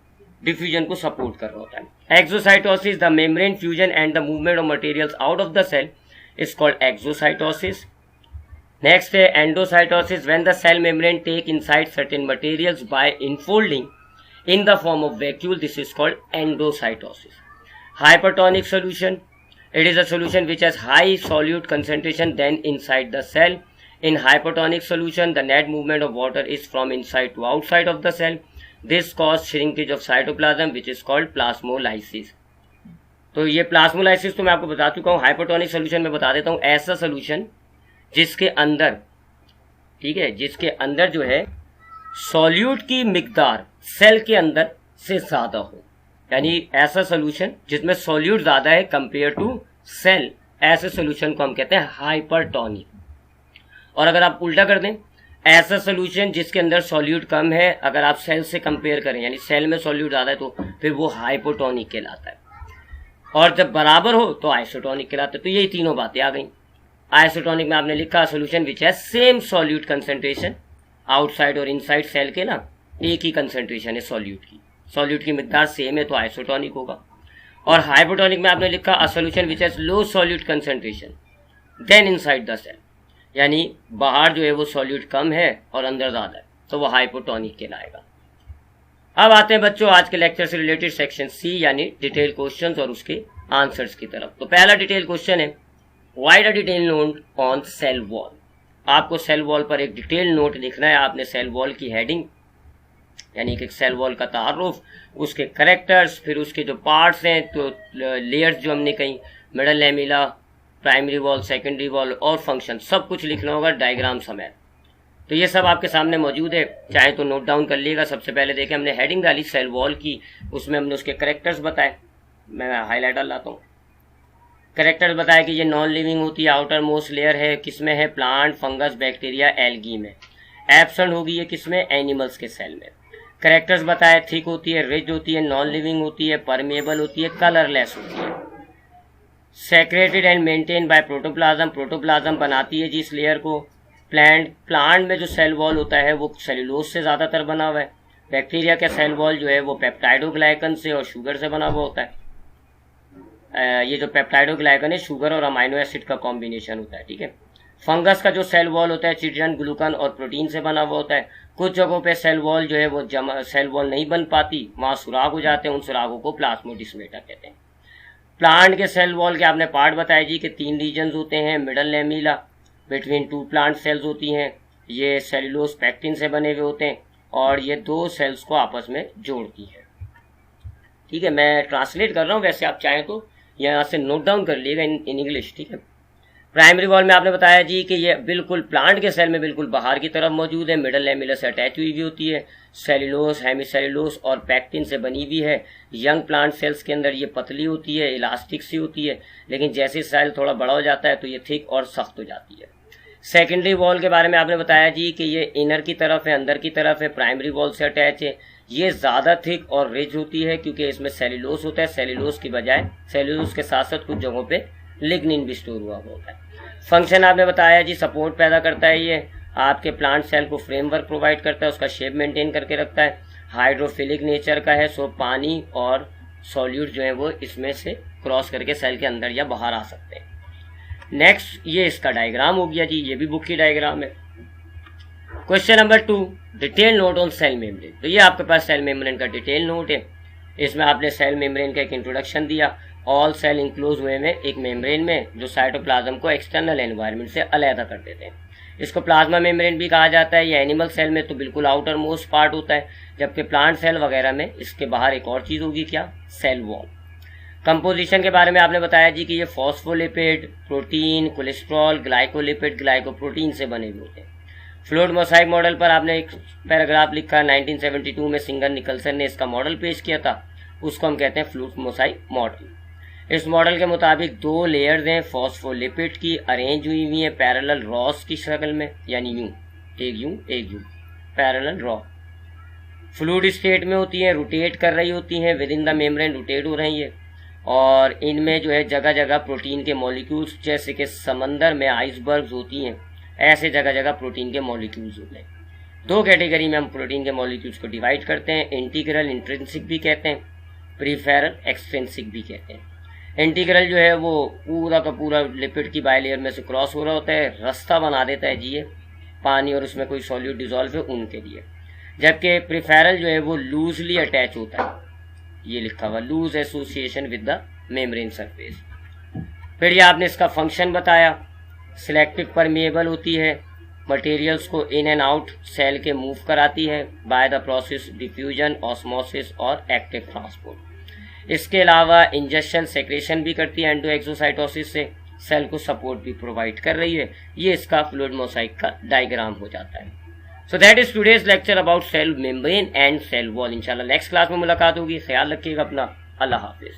Speaker 1: डिफ्यूजन को सपोर्ट कर रहा होता है. Exocytosis, the membrane fusion and the movement of materials out of the cell is called exocytosis. Next है endocytosis, when the cell membrane take inside certain materials by infolding in the form of vacuole, this is called endocytosis. Hypertonic solution, it is a solution which has high solute concentration than inside the cell. In hypertonic solution, the net movement of water is from inside to outside of the cell. This causes shrinkage of cytoplasm which is called plasmolysis. तो ये प्लाज्मोलाइसिस तो मैं आपको बता चुका हूँ. हाइपरटोनिक सोल्यूशन में बता देता हूँ, ऐसा सोल्यूशन जिसके अंदर, ठीक है, जिसके अंदर जो है सॉल्यूट की मिकदार सेल के अंदर से ज्यादा हो, यानी ऐसा सोल्यूशन जिसमें सॉल्यूट ज्यादा है कंपेयर टू सेल, ऐसे सोल्यूशन को हम कहते हैं हाइपरटोनिक. और अगर आप उल्टा कर दें, ऐसा सोल्यूशन जिसके अंदर सॉल्यूट कम है, अगर आप सेल से कंपेयर करें, यानी सेल में सॉल्यूट ज्यादा है, तो फिर वो हाइपोटोनिक कहलाता है. और जब बराबर हो तो आइसोटोनिक कहलाता है. तो यही तीनों बातें आ गई. आइसोटोनिक में आपने लिखा सोल्यूशन विच है सेम सॉल्यूट कंसंट्रेशन आउटसाइड और इनसाइड सेल के ना एक ही कंसंट्रेशन है सॉल्यूट की, सॉल्यूट की मिकदार सेम है तो आइसोटोनिक होगा. और हाइपोटोनिक में आपने लिखा a solution which has low solute concentration then inside the cell, यानी बाहर जो है वो सॉल्यूट कम है और अंदर ज्यादा है, तो वो हाइपोटोनिक कहलाएगा. अब आते हैं बच्चों आज के लेक्चर से रिलेटेड सेक्शन सी, यानी डिटेल क्वेश्चंस और उसके आंसर्स की तरफ. तो पहला डिटेल क्वेश्चन है, right a detail note on sale wall. आपको सेल वॉल पर एक डिटेल नोट लिखना है. आपने सेल वॉल की हेडिंग, यानी कि सेल वॉल का तारुफ, उसके करेक्टर्स, फिर उसके जो पार्ट्स हैं, तो लेयर्स जो हमने कहीं, middle lamella, primary wall, secondary wall और फंक्शन, सब कुछ लिखना होगा डायग्राम समेत. तो ये सब आपके सामने मौजूद है, चाहे तो नोट डाउन कर लीजिएगा. सबसे पहले देखें, हमने हेडिंग डाली सेल वॉल की, उसमें हमने उसके करेक्टर्स बताए. मैं हाईलाइटर लाता हूँ. करेक्टर्स बताया कि ये नॉन लिविंग होती है, आउटर मोस्ट लेयर है, किसमें है, प्लांट, फंगस, बैक्टीरिया, एल्गी में. एब्सेंट होगी ये किसमें, एनिमल्स के सेल में. करेक्टर्स बताया, थिक होती है, रिज होती है, नॉन लिविंग होती है, परमेबल होती है, कलरलेस होती है. Secreted and maintain by protoplasm, protoplasm बनाती है जिस लेयर को. प्लांट में जो सेल वॉल होता है वो सेलुलोज से ज्यादातर बना हुआ है. बैक्टीरिया का सेल वॉल जो है वो पेप्टाइडोग्लाइकन से और शुगर से बना हुआ होता है. ये जो पेप्टाइडोग्लाइकन है शुगर और अमाइनो एसिड का कॉम्बिनेशन होता है, ठीक है. फंगस का जो सेल वॉल होता है चिटिन, ग्लूकन और प्रोटीन से बना हुआ होता है. कुछ जगहों पे सेल वॉल जो है वो सेल वॉल नहीं बन पाती, वहाँ सुराग हो जाते हैं, उन सुरागों को प्लाज्मोडिस्मेटा कहते हैं. प्लांट के सेल वॉल के आपने पार्ट बताया जी कि 3 रीजन्स होते हैं. Middle lamella between 2 plant cells होती हैं, ये सेलुलोज पैक्टिन से बने हुए होते हैं और ये 2 सेल्स को आपस में जोड़ती है, ठीक है. मैं ट्रांसलेट कर रहा हूँ, वैसे आप चाहें तो यहाँ से नोट डाउन कर लीजिएगा इन इंग्लिश, ठीक है. प्राइमरी वॉल में आपने बताया जी कि ये बिल्कुल प्लांट के सेल में बिल्कुल बाहर की तरफ मौजूद है, मिडल लेमिलर से अटैच हुई होती है, सेल्यूलोस, हेमिसेल्यूलोस और पैक्टिन से बनी हुई है। यंग प्लांट सेल्स के अंदर ये पतली होती है, इलास्टिक सी होती है, लेकिन जैसे सेल थोड़ा बड़ा हो जाता है तो ये थिक और सख्त हो जाती है। सेकेंडरी वॉल के बारे में आपने बताया जी कि ये इनर की तरफ है, अंदर की तरफ है, प्राइमरी वॉल से अटैच है। ये ज़्यादा थिक और रिच होती है क्योंकि इसमें सेल्यूलोस होता है, सेल्यूलोस की बजाय सेल्यूलोस के साथ साथ कुछ जगहों पे लिग्निन भी स्टोर हुआ होता है। फंक्शन आपने बताया जी, सपोर्ट पैदा करता है, ये आपके प्लांट सेल को फ्रेमवर्क प्रोवाइड करता है, उसका शेप मेंटेन करके रखता है। हाइड्रोफिलिक नेचर का है, सो पानी और सॉल्यूट जो है वो इसमें से क्रॉस करके सेल के अंदर या बाहर आ सकते हैं। नेक्स्ट ये इसका डायग्राम हो गया जी, ये भी बुक की डायग्राम है। Question number 2, detail note on sale membrane. तो ये आपके पास सेल मेम्ब्रेन का डिटेल नोट है। इसमें आपने सेल मेम्ब्रेन का एक इंट्रोडक्शन दिया। ऑल सेल इंक्लोज हुए में एक मेम्ब्रेन में जो साइटोप्लाज्म को एक्सटर्नल एनवायरनमेंट से अलग कर देते हैं। इसको प्लाज्मा मेम्ब्रेन भी कहा जाता है। ये एनिमल सेल में तो बिल्कुल आउटर मोस्ट पार्ट होता है, जबकि प्लांट सेल वगैरह में इसके बाहर एक और चीज़ होगी, क्या? Cell wall. कंपोजिशन के बारे में आपने बताया जी कि ये phospholipid, protein, cholesterol, glycolipid, glycoprotein से बने हुए होते हैं। फ्लूइड मोसाइक मॉडल पर आपने एक पैराग्राफ लिखा, 1972 में सिंगर निकलसन ने इसका मॉडल पेश किया था, उसको हम कहते हैं फ्लूइड मोसाइक मॉडल। इस मॉडल के मुताबिक 2 लेयर्स हैं फॉस्फोलिपिड की, अरेंज हुई हुई है पैरेलल रॉस की शक्ल में, यानी यूं एक यूं पैरेलल रॉ। फ्लूइड स्टेट में होती है, रोटेट कर रही होती हैं, with in the membrane rotate हो रही है, और इनमें जो है जगह जगह प्रोटीन के मॉलिक्यूल्स, जैसे कि समंदर में आइसबर्ग्स होती हैं, ऐसे जगह जगह प्रोटीन के मॉलिक्यूल्स होते हैं। 2 कैटेगरी में हम प्रोटीन के मॉलिक्यूल्स को डिवाइड करते हैं, इंटीग्रल इंट्रिंसिक भी कहते हैं, प्रीफेरल एक्सट्रिंसिक भी कहते हैं। इंटीग्रल जो है वो पूरा का पूरा लिपिड की बायलेयर में से क्रॉस हो रहा होता है, रास्ता बना देता है जी ये पानी और उसमें कोई सॉल्यूट डिजॉल्व है उनके लिए, जबकि प्रीफेरल जो है वो लूजली अटैच होता है, ये लिखा हुआ loose association with the membrane surface. फिर ये आपने इसका फंक्शन बताया, सिलेक्टिव परमिएबल होती है, मटेरियल्स को इन एंड आउट सेल के मूव कराती है by the process diffusion, osmosis और एक्टिव ट्रांसपोर्ट। इसके अलावा इंजेक्शन सेक्रेशन भी करती है एंडोएक्सोसाइटोसिस से, सेल को सपोर्ट भी प्रोवाइड कर रही है। ये इसका फ्लूइड मोसाइक का डायग्राम हो जाता है। So that is today's lecture about cell membrane and cell wall. इंशाल्लाह नेक्स्ट क्लास में मुलाकात होगी। ख्याल रखिएगा अपना। अल्लाह हाफिज।